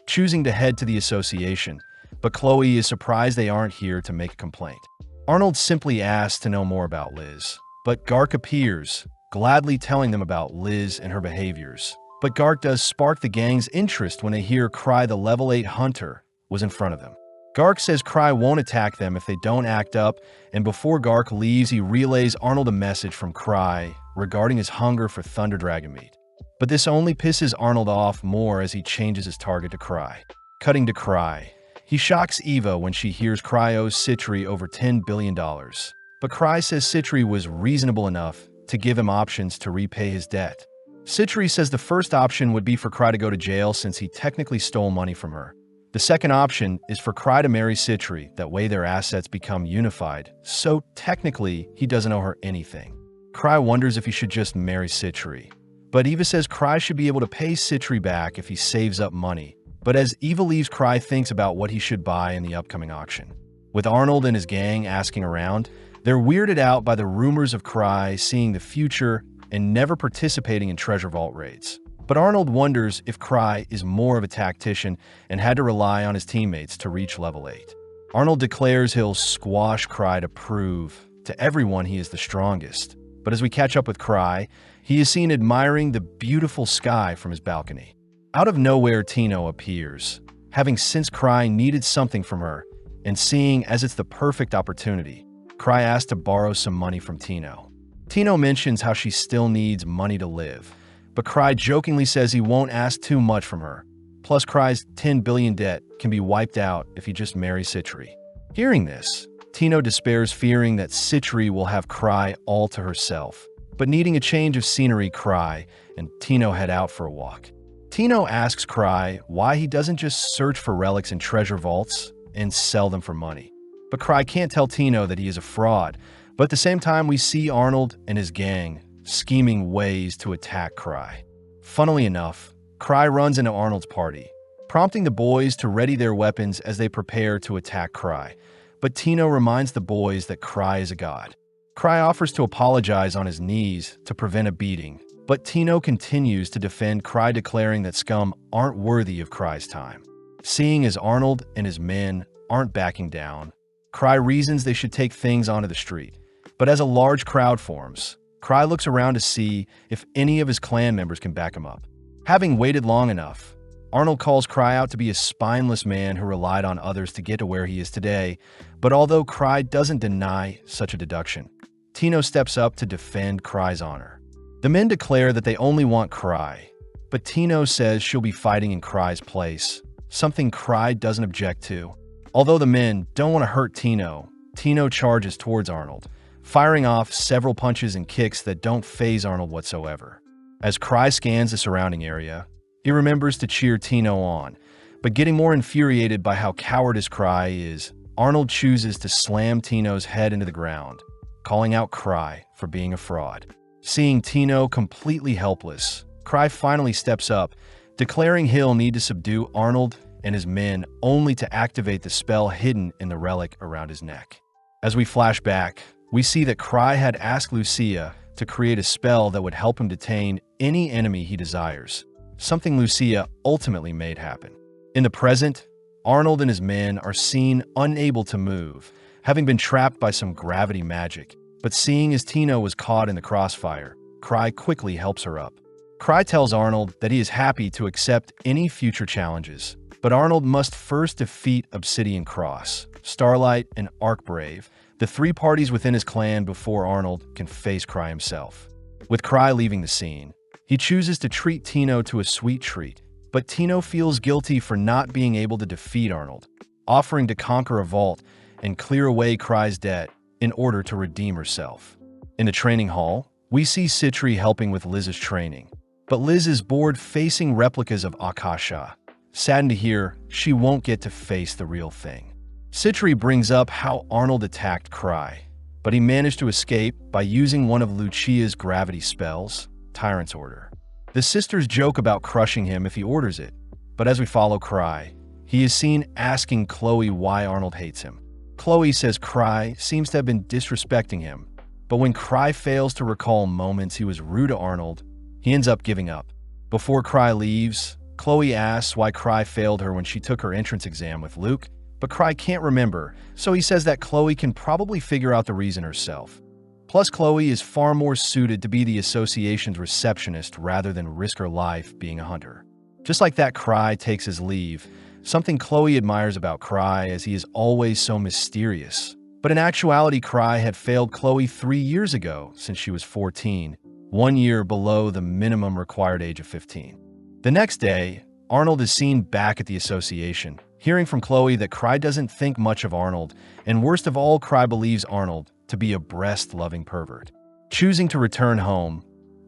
choosing to head to the association, but Chloe is surprised they aren't here to make a complaint. Arnold simply asks to know more about Liz, but Gark appears, gladly telling them about Liz and her behaviors. But Gark does spark the gang's interest when they hear Cry the level 8 hunter was in front of them. Gark says Cry won't attack them if they don't act up, and before Gark leaves, he relays Arnold a message from Cry regarding his hunger for Thunder Dragon meat. But this only pisses Arnold off more as he changes his target to Cry. Cutting to Cry. He shocks Eva when she hears Cry owes Citri over $10 billion. But Cry says Citri was reasonable enough to give him options to repay his debt. Citri says the first option would be for Cry to go to jail since he technically stole money from her. The second option is for Cry to marry Citri, that way their assets become unified, so technically he doesn't owe her anything. Cry wonders if he should just marry Citri. But Eva says Cry should be able to pay Citri back if he saves up money. But as Eva leaves, Cry thinks about what he should buy in the upcoming auction. With Arnold and his gang asking around, they're weirded out by the rumors of Cry seeing the future and never participating in treasure vault raids. But Arnold wonders if Cry is more of a tactician and had to rely on his teammates to reach level 8. Arnold declares he'll squash Cry to prove to everyone he is the strongest. But as we catch up with Cry, he is seen admiring the beautiful sky from his balcony. Out of nowhere, Tino appears, having since Cry needed something from her, and seeing as it's the perfect opportunity, Cry asks to borrow some money from Tino. Tino mentions how she still needs money to live, but Cry jokingly says he won't ask too much from her. Plus, Cry's 10 billion debt can be wiped out if he just marries Citri. Hearing this, Tino despairs, fearing that Citri will have Cry all to herself. But needing a change of scenery, Cry and Tino head out for a walk. Tino asks Cry why he doesn't just search for relics in treasure vaults and sell them for money. But Cry can't tell Tino that he is a fraud, but at the same time we see Arnold and his gang scheming ways to attack Cry. Funnily enough, Cry runs into Arnold's party, prompting the boys to ready their weapons as they prepare to attack Cry. But Tino reminds the boys that Cry is a god. Cry offers to apologize on his knees to prevent a beating, but Tino continues to defend Cry, declaring that scum aren't worthy of Cry's time. Seeing as Arnold and his men aren't backing down, Cry reasons they should take things onto the street. But as a large crowd forms, Cry looks around to see if any of his clan members can back him up. Having waited long enough, Arnold calls Cry out to be a spineless man who relied on others to get to where he is today, but although Cry doesn't deny such a deduction, Tino steps up to defend Cry's honor. The men declare that they only want Cry, but Tino says she'll be fighting in Cry's place, something Cry doesn't object to. Although the men don't want to hurt Tino, Tino charges towards Arnold, firing off several punches and kicks that don't faze Arnold whatsoever. As Cry scans the surrounding area, he remembers to cheer Tino on, but getting more infuriated by how cowardice Cry is, Arnold chooses to slam Tino's head into the ground, calling out Cry for being a fraud. Seeing Tino completely helpless, Cry finally steps up, declaring he'll need to subdue Arnold and his men only to activate the spell hidden in the relic around his neck. As we flash back, we see that Cry had asked Lucia to create a spell that would help him detain any enemy he desires, something Lucia ultimately made happen. In the present, Arnold and his men are seen unable to move, having been trapped by some gravity magic. But seeing as Tino was caught in the crossfire, Cry quickly helps her up. Cry tells Arnold that he is happy to accept any future challenges, but Arnold must first defeat Obsidian Cross, Starlight, and Arcbrave, the three parties within his clan, before Arnold can face Cry himself. With Cry leaving the scene, he chooses to treat Tino to a sweet treat, but Tino feels guilty for not being able to defeat Arnold, offering to conquer a vault and clear away Cry's debt in order to redeem herself. In the training hall, we see Citri helping with Liz's training, but Liz is bored facing replicas of Akasha, saddened to hear she won't get to face the real thing. Citri brings up how Arnold attacked Cry, but he managed to escape by using one of Lucia's gravity spells, Tyrant's order. The sisters joke about crushing him if he orders it, but as we follow Cry, he is seen asking Chloe why Arnold hates him. Chloe says Cry seems to have been disrespecting him, but when Cry fails to recall moments he was rude to Arnold, he ends up giving up. Before Cry leaves, Chloe asks why Cry failed her when she took her entrance exam with Luke, but Cry can't remember, so he says that Chloe can probably figure out the reason herself. Plus, Chloe is far more suited to be the association's receptionist rather than risk her life being a hunter. Just like that, Cry takes his leave, something Chloe admires about Cry as he is always so mysterious. But in actuality, Cry had failed Chloe 3 years ago since she was 14, 1 year below the minimum required age of 15. The next day, Arnold is seen back at the association, hearing from Chloe that Cry doesn't think much of Arnold, and worst of all, Cry believes Arnold to be a breast-loving pervert. Choosing to return home,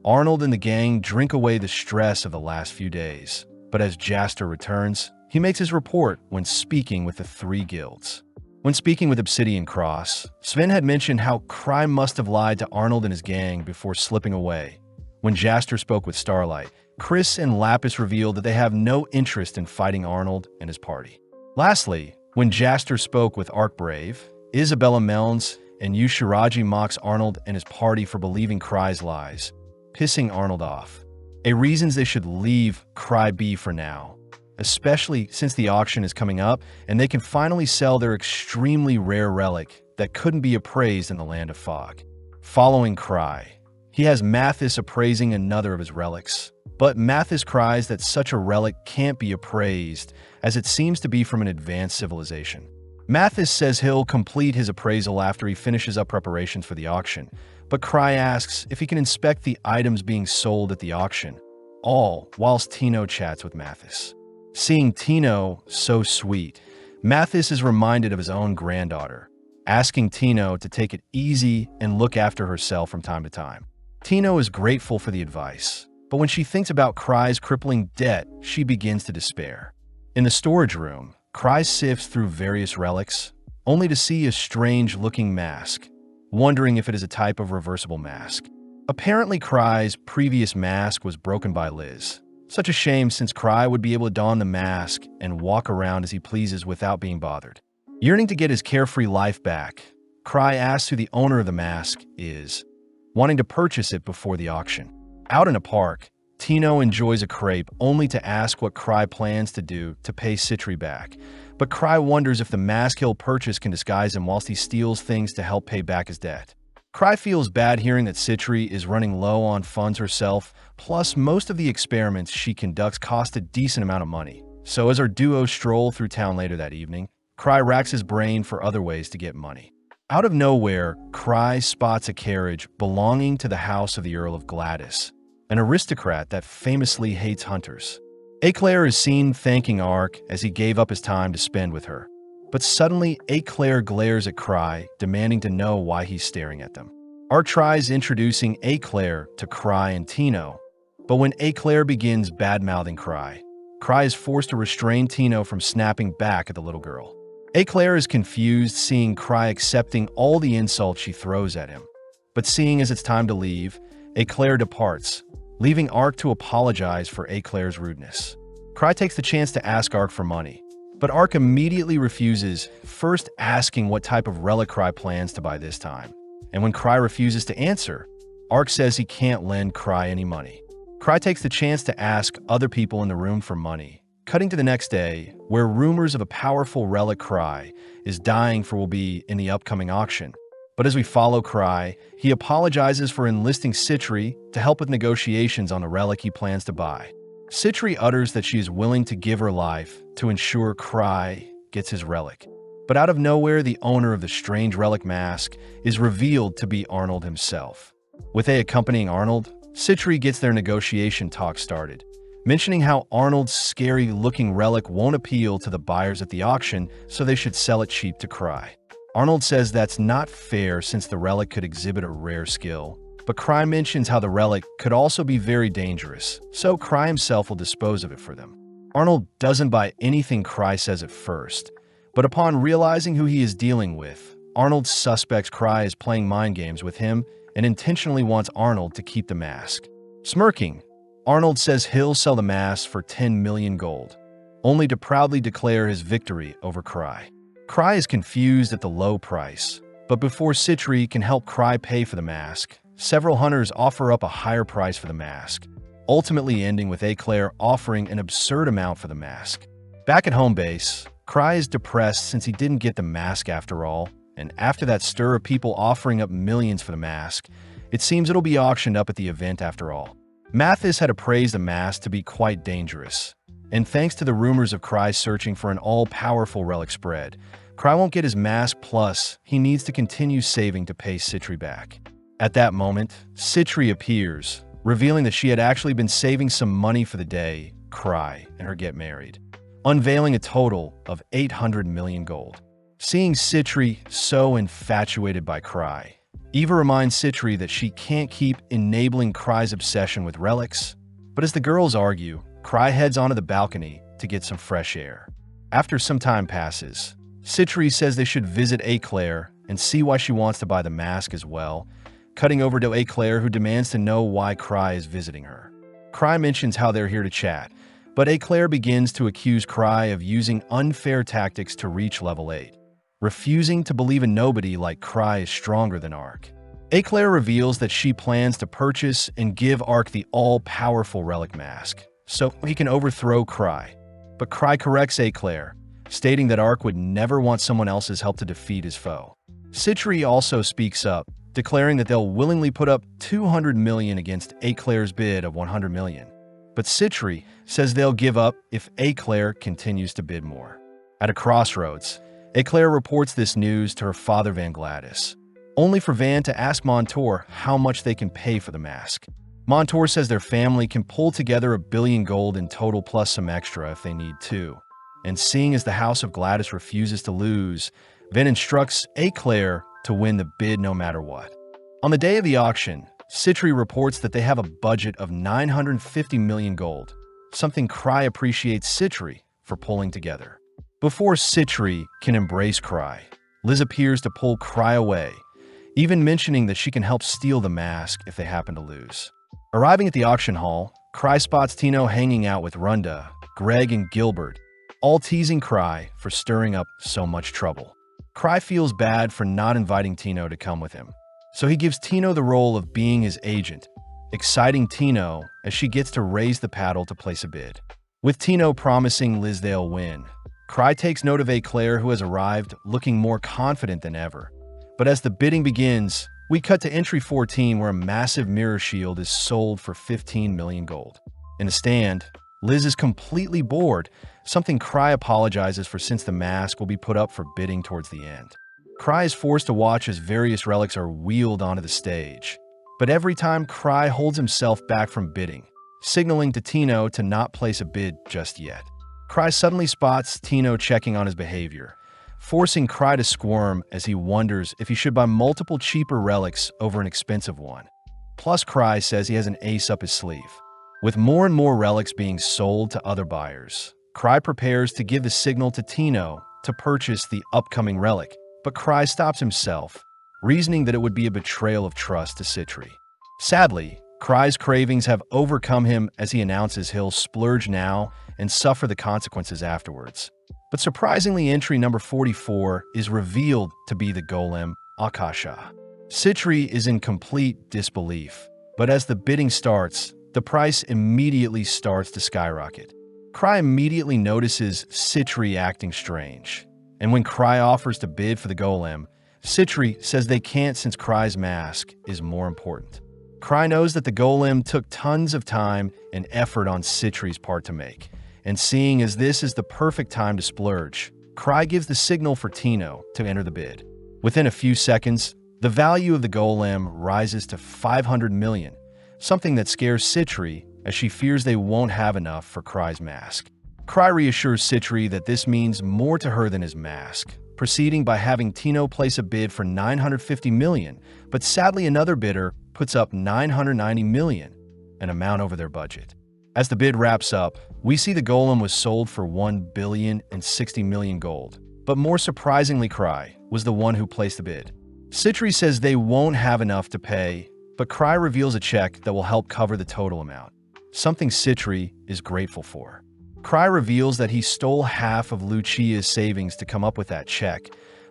Arnold and the gang drink away the stress of the last few days. But as Jaster returns, he makes his report when speaking with the 3 guilds. When speaking with Obsidian Cross, Sven had mentioned how Cry must have lied to Arnold and his gang before slipping away. When Jaster spoke with Starlight, Chris and Lapis revealed that they have no interest in fighting Arnold and his party. Lastly, when Jaster spoke with Arcbrave, Isabella Melns and Yushiraji mocks Arnold and his party for believing Cry's lies, pissing Arnold off. Reasons they should leave Cry be for now, especially since the auction is coming up and they can finally sell their extremely rare relic that couldn't be appraised in the Land of Fog. Following Cry, he has Mathis appraising another of his relics, but Mathis cries that such a relic can't be appraised as it seems to be from an advanced civilization. Mathis says he'll complete his appraisal after he finishes up preparations for the auction, but Cry asks if he can inspect the items being sold at the auction, all whilst Tino chats with Mathis. Seeing Tino so sweet, Mathis is reminded of his own granddaughter, asking Tino to take it easy and look after herself from time to time. Tino is grateful for the advice, but when she thinks about Cry's crippling debt, she begins to despair. In the storage room, Cry sifts through various relics, only to see a strange-looking mask, wondering if it is a type of reversible mask. Apparently, Cry's previous mask was broken by Liz. Such a shame since Cry would be able to don the mask and walk around as he pleases without being bothered. Yearning to get his carefree life back, Cry asks who the owner of the mask is, wanting to purchase it before the auction. Out in a park, Tino enjoys a crepe only to ask what Cry plans to do to pay Citri back, but Cry wonders if the mask he'll purchase can disguise him whilst he steals things to help pay back his debt. Cry feels bad hearing that Citri is running low on funds herself, plus most of the experiments she conducts cost a decent amount of money. So as our duo stroll through town later that evening, Cry racks his brain for other ways to get money. Out of nowhere, Cry spots a carriage belonging to the house of the Earl of Gladys, an aristocrat that famously hates hunters. Eclair is seen thanking Ark as he gave up his time to spend with her. But suddenly, Eclair glares at Cry, demanding to know why he's staring at them. Ark tries introducing Eclair to Cry and Tino, but when Eclair begins bad-mouthing Cry, Cry is forced to restrain Tino from snapping back at the little girl. Eclair is confused seeing Cry accepting all the insults she throws at him. But seeing as it's time to leave, Eclair departs, leaving Ark to apologize for Eclair's rudeness. Cry takes the chance to ask Ark for money, but Ark immediately refuses, first asking what type of relic Cry plans to buy this time. And when Cry refuses to answer, Ark says he can't lend Cry any money. Cry takes the chance to ask other people in the room for money, cutting to the next day, where rumors of a powerful relic Cry is dying for will be in the upcoming auction. But as we follow Cry, he apologizes for enlisting Citri to help with negotiations on the relic he plans to buy. Citri utters that she is willing to give her life to ensure Cry gets his relic. But out of nowhere, the owner of the strange relic mask is revealed to be Arnold himself. With A accompanying Arnold, Citri gets their negotiation talk started, mentioning how Arnold's scary-looking relic won't appeal to the buyers at the auction, so they should sell it cheap to Cry. Arnold says that's not fair since the relic could exhibit a rare skill, but Cry mentions how the relic could also be very dangerous, so Cry himself will dispose of it for them. Arnold doesn't buy anything Cry says at first, but upon realizing who he is dealing with, Arnold suspects Cry is playing mind games with him and intentionally wants Arnold to keep the mask. Smirking, Arnold says he'll sell the mask for 10 million gold, only to proudly declare his victory over Cry. Cry is confused at the low price, but before Citri can help Cry pay for the mask, several hunters offer up a higher price for the mask, ultimately ending with Eclair offering an absurd amount for the mask. Back at home base, Cry is depressed since he didn't get the mask after all, and after that stir of people offering up millions for the mask, it seems it'll be auctioned up at the event after all. Mathis had appraised the mask to be quite dangerous, and thanks to the rumors of Cry searching for an all-powerful relic spread, Cry won't get his mask, plus he needs to continue saving to pay Citri back. At that moment, Citri appears, revealing that she had actually been saving some money for the day Cry and her get married, unveiling a total of 800 million gold. Seeing Citri so infatuated by Cry, Eva reminds Citri that she can't keep enabling Cry's obsession with relics, but as the girls argue, Cry heads onto the balcony to get some fresh air. After some time passes, Citri says they should visit Eclair and see why she wants to buy the mask as well, cutting over to Eclair, who demands to know why Cry is visiting her. Cry mentions how they're here to chat, but Eclair begins to accuse Cry of using unfair tactics to reach level 8. Refusing to believe a nobody like Cry is stronger than Ark. Eclair reveals that she plans to purchase and give Ark the all-powerful relic mask, so he can overthrow Cry. But Cry corrects Eclair, stating that Ark would never want someone else's help to defeat his foe. Citri also speaks up, declaring that they'll willingly put up 200 million against Eclair's bid of 100 million. But Citri says they'll give up if Eclair continues to bid more. At a crossroads, Eclair reports this news to her father Van Gladys, only for Van to ask Montour how much they can pay for the mask. Montour says their family can pull together 1 billion gold in total plus some extra if they need to. And seeing as the House of Gladys refuses to lose, Van instructs Eclair to win the bid no matter what. On the day of the auction, Citri reports that they have a budget of 950 million gold, something Cry appreciates Citri for pulling together. Before Citri can embrace Cry, Liz appears to pull Cry away, even mentioning that she can help steal the mask if they happen to lose. Arriving at the auction hall, Cry spots Tino hanging out with Runda, Greg, and Gilbert, all teasing Cry for stirring up so much trouble. Cry feels bad for not inviting Tino to come with him, so he gives Tino the role of being his agent, exciting Tino as she gets to raise the paddle to place a bid. With Tino promising Liz they'll win, Cry takes note of Eclair, who has arrived looking more confident than ever. But as the bidding begins, we cut to entry 14, where a massive mirror shield is sold for 15 million gold. In a stand, Liz is completely bored, something Cry apologizes for since the mask will be put up for bidding towards the end. Cry is forced to watch as various relics are wheeled onto the stage. But every time, Cry holds himself back from bidding, signaling to Tino to not place a bid just yet. Cry suddenly spots Tino checking on his behavior, forcing Cry to squirm as he wonders if he should buy multiple cheaper relics over an expensive one. Plus, Cry says he has an ace up his sleeve. With more and more relics being sold to other buyers, Cry prepares to give the signal to Tino to purchase the upcoming relic, but Cry stops himself, reasoning that it would be a betrayal of trust to Citri. Sadly, Cry's cravings have overcome him as he announces he'll splurge now and suffer the consequences afterwards. But surprisingly, entry number 44 is revealed to be the golem Akasha. Citri is in complete disbelief, but as the bidding starts, the price immediately starts to skyrocket. Cry immediately notices Citri acting strange, and when Cry offers to bid for the golem, Citri says they can't since Cry's mask is more important. Cry knows that the golem took tons of time and effort on Citri's part to make, and seeing as this is the perfect time to splurge, Cry gives the signal for Tino to enter the bid. Within a few seconds, the value of the golem rises to 500 million, something that scares Citri as she fears they won't have enough for Cry's mask. Cry reassures Citri that this means more to her than his mask, proceeding by having Tino place a bid for 950 million, but sadly another bidder puts up 990 million, an amount over their budget. As the bid wraps up, we see the golem was sold for 1,060 million gold, but more surprisingly, Cry was the one who placed the bid. Citri says they won't have enough to pay, but Cry reveals a check that will help cover the total amount, something Citri is grateful for. Cry reveals that he stole half of Lucia's savings to come up with that check,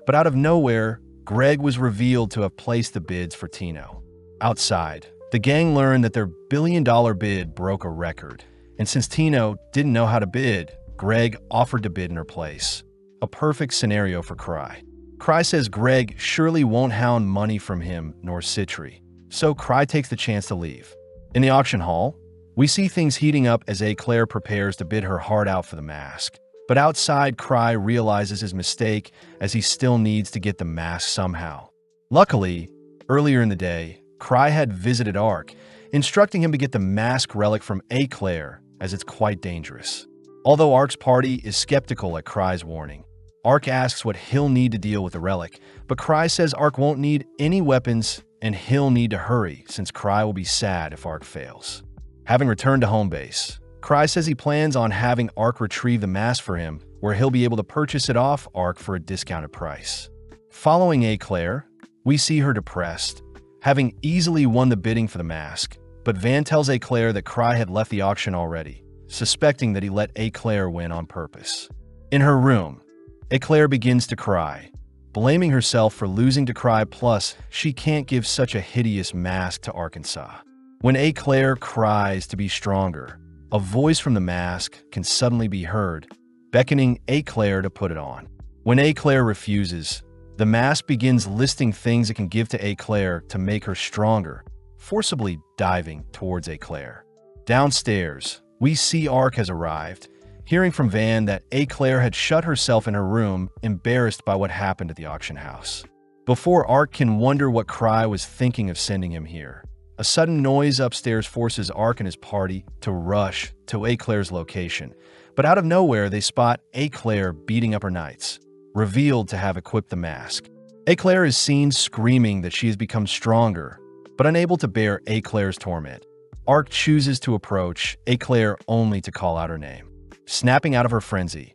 but out of nowhere, Greg was revealed to have placed the bids for Tino. Outside, the gang learned that their billion-dollar bid broke a record, and since Tino didn't know how to bid, Greg offered to bid in her place. A perfect scenario for Cry. Cry says Greg surely won't hound money from him nor Citri, so Cry takes the chance to leave. In the auction hall, we see things heating up as Claire prepares to bid her heart out for the mask. But outside, Cry realizes his mistake as he still needs to get the mask somehow. Luckily, earlier in the day, Cry had visited Ark, instructing him to get the mask relic from Claire, as it's quite dangerous. Although Ark's party is skeptical at Cry's warning, Ark asks what he'll need to deal with the relic, but Cry says Ark won't need any weapons and he'll need to hurry since Cry will be sad if Ark fails. Having returned to home base, Cry says he plans on having Ark retrieve the mask for him, where he'll be able to purchase it off Ark for a discounted price. Following Claire, we see her depressed, having easily won the bidding for the mask, but Van tells Claire that Cry had left the auction already, suspecting that he let Claire win on purpose. In her room, Claire begins to cry, blaming herself for losing to Cry, plus she can't give such a hideous mask to Arkansas. When Claire cries to be stronger, a voice from the mask can suddenly be heard, beckoning Claire to put it on. When Claire refuses, the mask begins listing things it can give to Claire to make her stronger, forcibly diving towards Claire. Downstairs, we see Ark has arrived, hearing from Van that Claire had shut herself in her room, embarrassed by what happened at the auction house. Before Ark can wonder what Cry was thinking of sending him here, a sudden noise upstairs forces Ark and his party to rush to Claire's location, but out of nowhere they spot Claire beating up her knights, revealed to have equipped the mask. Claire is seen screaming that she has become stronger, but unable to bear Claire's torment. Ark chooses to approach Claire only to call out her name. Snapping out of her frenzy,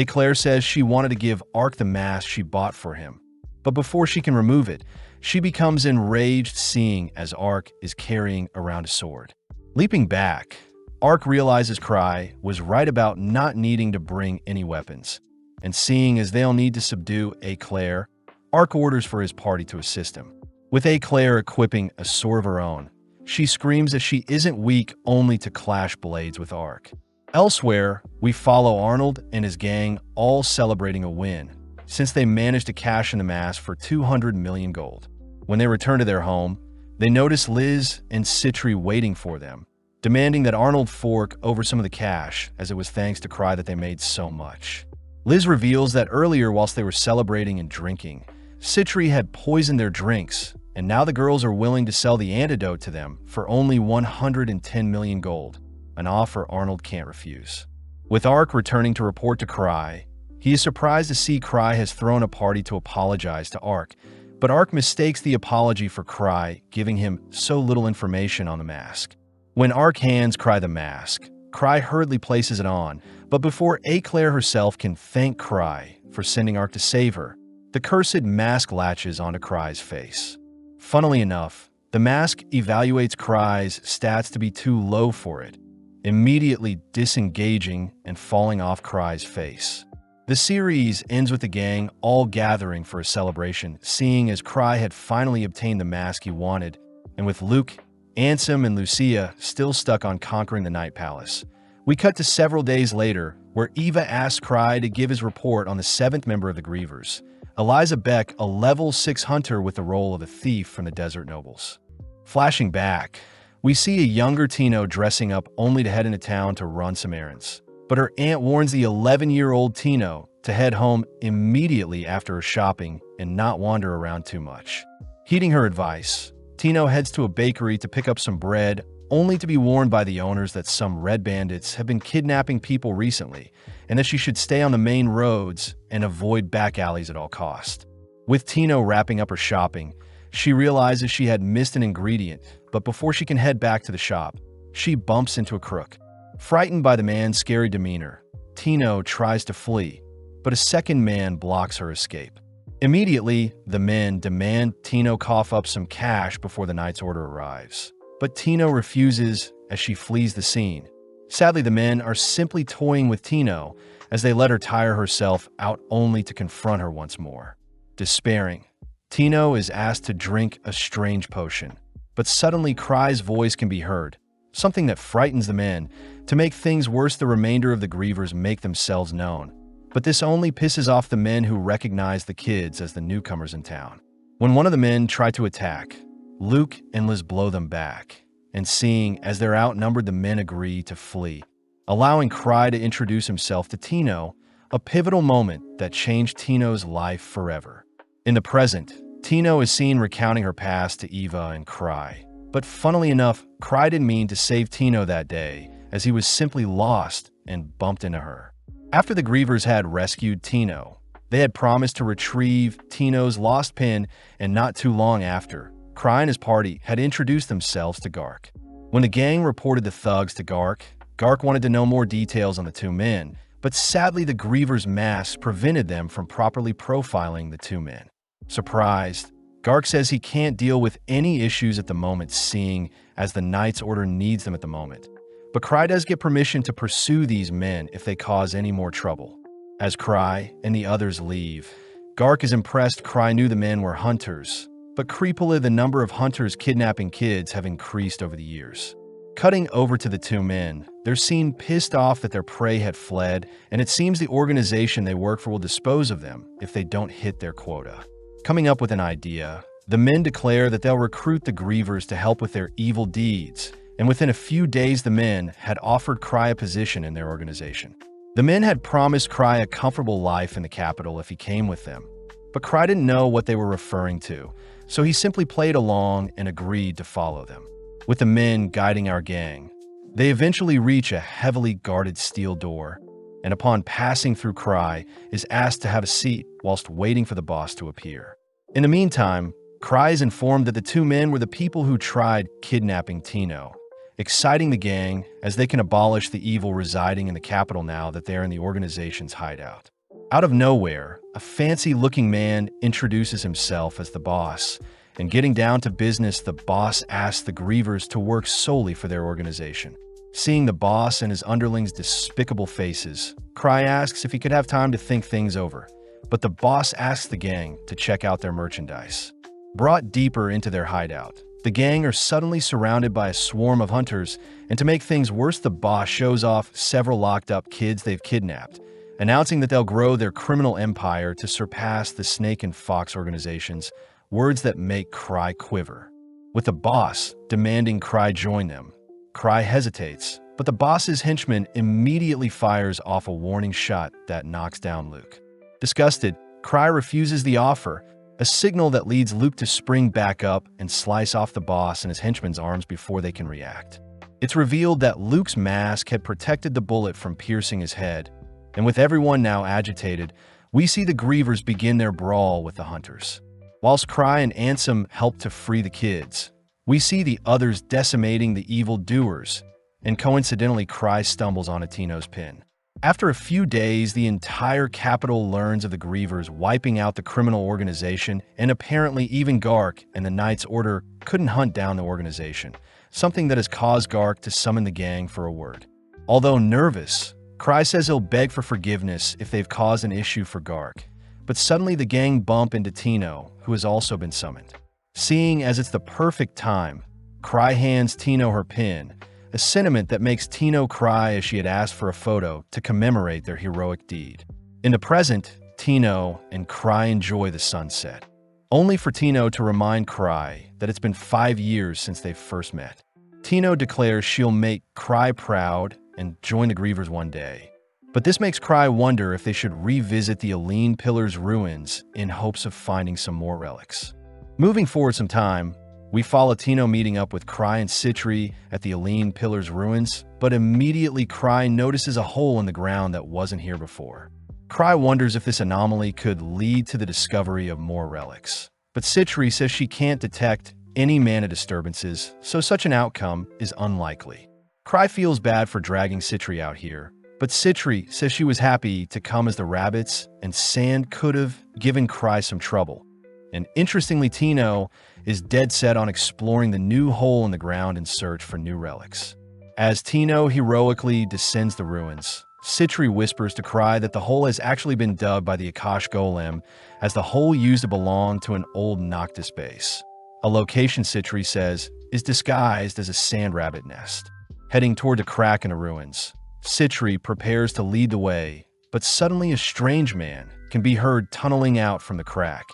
Claire says she wanted to give Ark the mask she bought for him, but before she can remove it, she becomes enraged seeing as Ark is carrying around a sword. Leaping back, Ark realizes Cry was right about not needing to bring any weapons, and seeing as they'll need to subdue Claire, Ark orders for his party to assist him. With Claire equipping a sword of her own, she screams that she isn't weak only to clash blades with Ark. Elsewhere, we follow Arnold and his gang all celebrating a win, since they managed to cash in the mask for 200 million gold. When they return to their home, they notice Liz and Citri waiting for them, demanding that Arnold fork over some of the cash, as it was thanks to Cry that they made so much. Liz reveals that earlier, whilst they were celebrating and drinking, Citri had poisoned their drinks, and now the girls are willing to sell the antidote to them for only 110 million gold, an offer Arnold can't refuse. With Ark returning to report to Cry, he is surprised to see Cry has thrown a party to apologize to Ark, but Ark mistakes the apology for Cry, giving him so little information on the mask. When Ark hands Cry the mask, Cry hurriedly places it on, but before Claire herself can thank Cry for sending Ark to save her, the cursed mask latches onto Cry's face. Funnily enough, the mask evaluates Cry's stats to be too low for it, immediately disengaging and falling off Cry's face. The series ends with the gang all gathering for a celebration, seeing as Cry had finally obtained the mask he wanted, and with Luke, Ansem, and Lucia still stuck on conquering the Night Palace. We cut to several days later, where Eva asks Cry to give his report on the 7th member of the Grievers, Eliza Beck, a level 6 hunter with the role of a thief from the Desert Nobles. Flashing back, we see a younger Tino dressing up only to head into town to run some errands. But her aunt warns the 11-year-old Tino to head home immediately after her shopping and not wander around too much. Heeding her advice, Tino heads to a bakery to pick up some bread, only to be warned by the owners that some red bandits have been kidnapping people recently, and that she should stay on the main roads and avoid back alleys at all costs. With Tino wrapping up her shopping, she realizes she had missed an ingredient, but before she can head back to the shop, she bumps into a crook. Frightened by the man's scary demeanor, Tino tries to flee, but a second man blocks her escape. Immediately, the men demand Tino cough up some cash before the knight's order arrives. But Tino refuses as she flees the scene. Sadly, the men are simply toying with Tino as they let her tire herself out only to confront her once more. Despairing, Tino is asked to drink a strange potion. But suddenly, Cry's voice can be heard, something that frightens the men. To make things worse, the remainder of the grievers make themselves known. But this only pisses off the men who recognize the kids as the newcomers in town. When one of the men try to attack, Luke and Liz blow them back, and seeing as they're outnumbered, the men agree to flee, allowing Cry to introduce himself to Tino, a pivotal moment that changed Tino's life forever. In the present, Tino is seen recounting her past to Eva and Cry. But funnily enough, Cry didn't mean to save Tino that day, as he was simply lost and bumped into her. After the grievers had rescued Tino, they had promised to retrieve Tino's lost pin, and not too long after, Cry and his party had introduced themselves to Gark. When the gang reported the thugs to Gark, Gark wanted to know more details on the two men, but sadly the grievers' masks prevented them from properly profiling the two men. Surprised, Gark says he can't deal with any issues at the moment, seeing as the Knight's Order needs them at the moment. But Cry does get permission to pursue these men if they cause any more trouble. As Cry and the others leave, Gark is impressed. Cry knew the men were hunters, but creepily the number of hunters kidnapping kids have increased over the years. Cutting over to the two men, they're seen pissed off that their prey had fled, and it seems the organization they work for will dispose of them if they don't hit their quota. Coming up with an idea, the men declare that they'll recruit the grievers to help with their evil deeds, and within a few days the men had offered Cry a position in their organization. The men had promised Cry a comfortable life in the capital if he came with them, but Cry didn't know what they were referring to, so he simply played along and agreed to follow them. With the men guiding our gang, they eventually reach a heavily guarded steel door, and upon passing through, Cry is asked to have a seat whilst waiting for the boss to appear. In the meantime, Cry is informed that the two men were the people who tried kidnapping Tino, exciting the gang as they can abolish the evil residing in the capital now that they're in the organization's hideout. Out of nowhere, a fancy-looking man introduces himself as the boss, and getting down to business, the boss asks the grievers to work solely for their organization. Seeing the boss and his underlings' despicable faces, Cry asks if he could have time to think things over, but the boss asks the gang to check out their merchandise. Brought deeper into their hideout, the gang are suddenly surrounded by a swarm of hunters, and to make things worse, the boss shows off several locked-up kids they've kidnapped, announcing that they'll grow their criminal empire to surpass the Snake and Fox organizations, words that make Cry quiver. With the boss demanding Cry join them, Cry hesitates, but the boss's henchman immediately fires off a warning shot that knocks down Luke. Disgusted, Cry refuses the offer, a signal that leads Luke to spring back up and slice off the boss and his henchman's arms before they can react. It's revealed that Luke's mask had protected the bullet from piercing his head, and with everyone now agitated, we see the grievers begin their brawl with the hunters. Whilst Cry and Ansem help to free the kids, we see the others decimating the evil doers, and coincidentally Cry stumbles on Tino's pin. After a few days, the entire capital learns of the grievers wiping out the criminal organization, and apparently even Gark and the Knight's Order couldn't hunt down the organization, something that has caused Gark to summon the gang for a word. Although nervous, Cry says he'll beg for forgiveness if they've caused an issue for Gark, but suddenly the gang bump into Tino, who has also been summoned. Seeing as it's the perfect time, Cry hands Tino her pin, a sentiment that makes Tino cry as she had asked for a photo to commemorate their heroic deed. In the present, Tino and Cry enjoy the sunset, only for Tino to remind Cry that it's been 5 years since they first met. Tino declares she'll make Cry proud and join the grievers one day, but this makes Cry wonder if they should revisit the Aline Pillar's ruins in hopes of finding some more relics. Moving forward some time, we follow Tino meeting up with Cry and Citri at the Aline Pillar's ruins, but immediately Cry notices a hole in the ground that wasn't here before. Cry wonders if this anomaly could lead to the discovery of more relics, but Citri says she can't detect any mana disturbances, so such an outcome is unlikely. Cry feels bad for dragging Citri out here, But Citri says she was happy to come as the rabbits, and sand could have given Cry some trouble. And interestingly, Tino is dead set on exploring the new hole in the ground in search for new relics. As Tino heroically descends the ruins, Citri whispers to Cry that the hole has actually been dug by the Akash Golem, as the hole used to belong to an old Noctis base. A location, Citri says, is disguised as a sand rabbit nest. Heading toward a crack in the ruins, Citri prepares to lead the way, but suddenly a strange man can be heard tunneling out from the crack,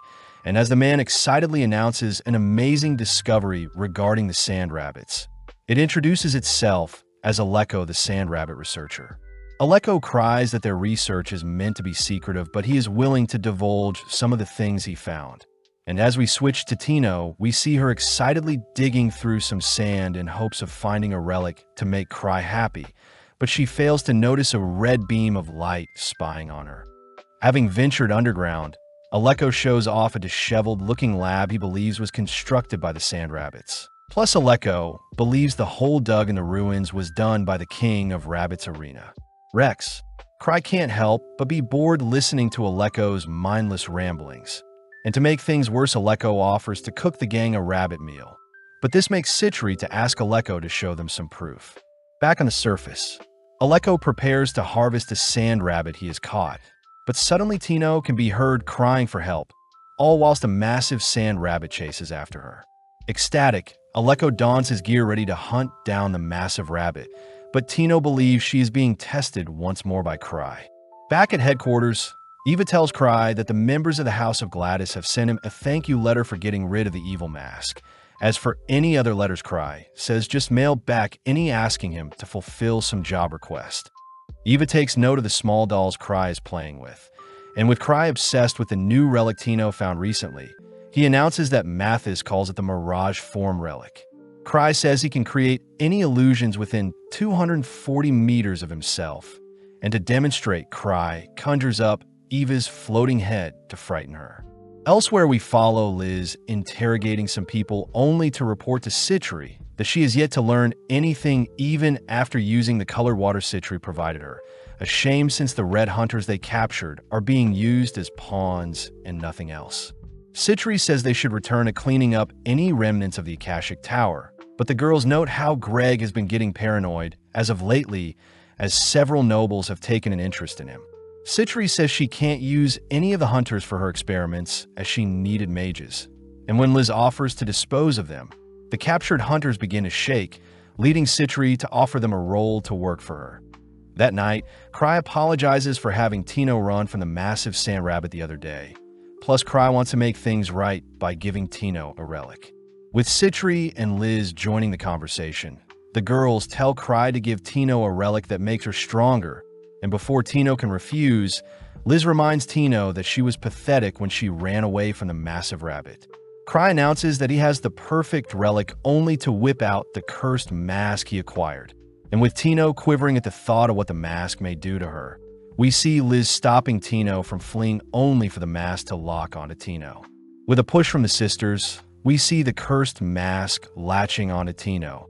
and as the man excitedly announces an amazing discovery regarding the sand rabbits, it introduces itself as Aleko, the sand rabbit researcher. Aleko cries that their research is meant to be secretive, but he is willing to divulge some of the things he found. And as we switch to Tino, we see her excitedly digging through some sand in hopes of finding a relic to make Cry happy, but she fails to notice a red beam of light spying on her. Having ventured underground, Aleko shows off a disheveled-looking lab he believes was constructed by the sand rabbits. Plus, Aleko believes the hole dug in the ruins was done by the king of Rabbits Arena, Rex. Cry can't help but be bored listening to Aleko's mindless ramblings. And to make things worse, Aleko offers to cook the gang a rabbit meal. But this makes Citri to ask Aleko to show them some proof. Back on the surface, Aleko prepares to harvest a sand rabbit he has caught. But suddenly Tino can be heard crying for help, all whilst a massive sand rabbit chases after her. Ecstatic, Aleko dons his gear ready to hunt down the massive rabbit, but Tino believes she is being tested once more by Cry. Back at headquarters, Eva tells Cry that the members of the House of Gladys have sent him a thank you letter for getting rid of the evil mask. As for any other letters, Cry says just mail back any asking him to fulfill some job request. Eva takes note of the small dolls Cry is playing with, and with Cry obsessed with the new relic Tino found recently, he announces that Mathis calls it the Mirage Form Relic. Cry says he can create any illusions within 240 meters of himself, and to demonstrate, Cry conjures up Eva's floating head to frighten her. Elsewhere, we follow Liz interrogating some people only to report to Citri that she has yet to learn anything even after using the colored water Citri provided her. A shame, since the red hunters they captured are being used as pawns and nothing else. Citri says they should return to cleaning up any remnants of the Akashic Tower, but the girls note how Greg has been getting paranoid as of lately, as several nobles have taken an interest in him. Citri says she can't use any of the hunters for her experiments as she needed mages, and when Liz offers to dispose of them, the captured hunters begin to shake, leading Citri to offer them a role to work for her. That night, Cry apologizes for having Tino run from the massive sand rabbit the other day. Plus, Cry wants to make things right by giving Tino a relic. With Citri and Liz joining the conversation, the girls tell Cry to give Tino a relic that makes her stronger, and before Tino can refuse, Liz reminds Tino that she was pathetic when she ran away from the massive rabbit. Cry announces that he has the perfect relic only to whip out the cursed mask he acquired. And with Tino quivering at the thought of what the mask may do to her, we see Liz stopping Tino from fleeing only for the mask to lock onto Tino. With a push from the sisters, we see the cursed mask latching onto Tino,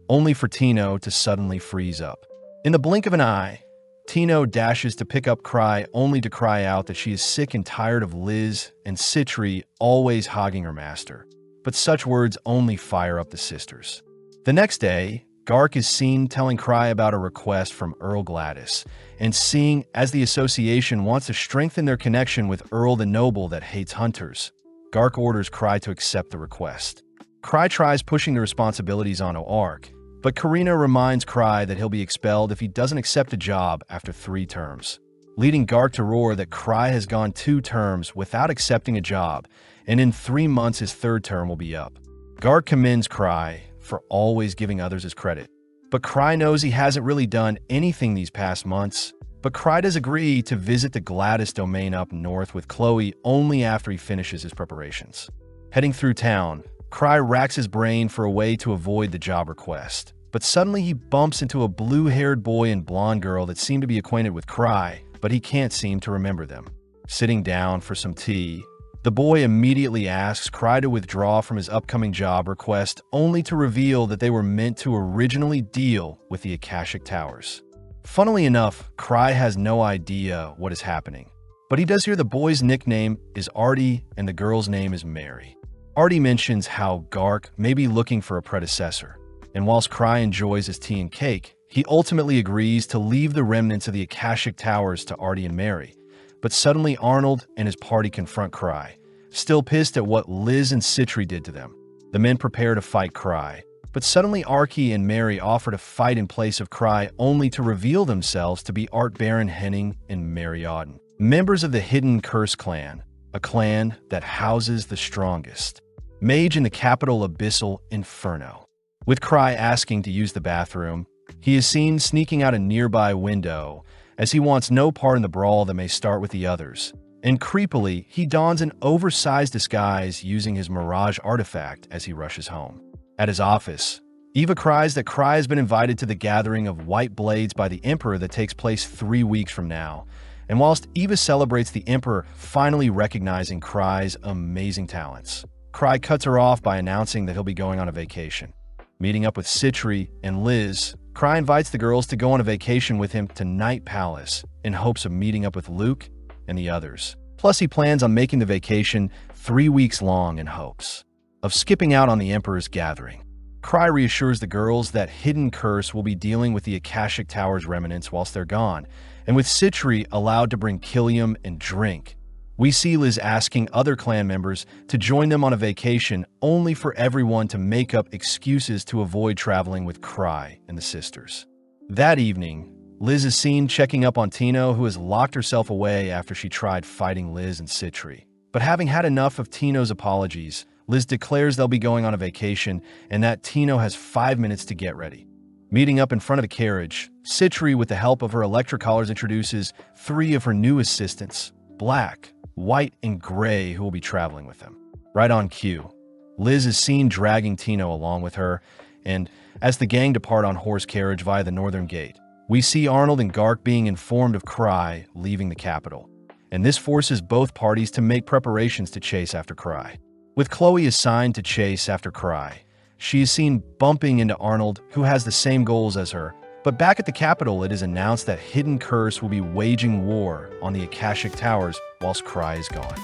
only for Tino to suddenly freeze up. In the blink of an eye, Tino dashes to pick up Cry only to cry out that she is sick and tired of Liz and Citri always hogging her master. But such words only fire up the sisters. The next day, Gark is seen telling Cry about a request from Earl Gladys, and seeing as the association wants to strengthen their connection with Earl the Noble that hates hunters, Gark orders Cry to accept the request. Cry tries pushing the responsibilities onto Ark, but Karina reminds Cry that he'll be expelled if he doesn't accept a job after 3 terms, leading Gark to roar that Cry has gone 2 terms without accepting a job, and in 3 months his 3rd term will be up. Gark commends Cry for always giving others his credit, but Cry knows he hasn't really done anything these past months. But Cry does agree to visit the Gladys domain up north with Chloe only after he finishes his preparations. Heading through town, Cry racks his brain for a way to avoid the job request, but suddenly he bumps into a blue-haired boy and blonde girl that seem to be acquainted with Cry, but he can't seem to remember them. Sitting down for some tea, the boy immediately asks Cry to withdraw from his upcoming job request only to reveal that they were meant to originally deal with the Akashic Towers. Funnily enough, Cry has no idea what is happening, but he does hear the boy's nickname is Artie and the girl's name is Mary. Artie mentions how Gark may be looking for a predecessor, and whilst Cry enjoys his tea and cake, he ultimately agrees to leave the remnants of the Akashic Towers to Artie and Mary. But suddenly Arnold and his party confront Cry, still pissed at what Liz and Citri did to them. The men prepare to fight Cry, but suddenly Archie and Mary offer to fight in place of Cry, only to reveal themselves to be Art Baron Henning and Mary Auden, members of the Hidden Curse clan, a clan that houses the strongest mage in the capital Abyssal Inferno. With Cry asking to use the bathroom, he is seen sneaking out a nearby window, as he wants no part in the brawl that may start with the others. And creepily, he dons an oversized disguise using his Mirage artifact as he rushes home. At his office, Eva cries that Cry has been invited to the gathering of White Blades by the Emperor that takes place 3 weeks from now. And whilst Eva celebrates the Emperor finally recognizing Cry's amazing talents, Cry cuts her off by announcing that he'll be going on a vacation. Meeting up with Citri and Liz, Cry invites the girls to go on a vacation with him to Night Palace in hopes of meeting up with Luke and the others. Plus, he plans on making the vacation 3 weeks long in hopes of skipping out on the Emperor's gathering. Cry reassures the girls that Hidden Curse will be dealing with the Akashic Towers remnants whilst they're gone, and with Citri allowed to bring Killium and drink. We see Liz asking other clan members to join them on a vacation, only for everyone to make up excuses to avoid traveling with Cry and the sisters. That evening, Liz is seen checking up on Tino, who has locked herself away after she tried fighting Liz and Citri. But having had enough of Tino's apologies, Liz declares they'll be going on a vacation and that Tino has 5 minutes to get ready. Meeting up in front of the carriage, Citri, with the help of her electrocollars, introduces 3 of her new assistants, Black, White, and Gray, who will be traveling with them. Right on cue, Liz is seen dragging Tino along with her, and as the gang depart on horse carriage via the northern gate, we see Arnold and Gark being informed of Cry leaving the capital, and this forces both parties to make preparations to chase after Cry. With Chloe assigned to chase after Cry, she is seen bumping into Arnold, who has the same goals as her. But back at the capital, it is announced that Hidden Curse will be waging war on the Akashic Towers whilst Cry is gone.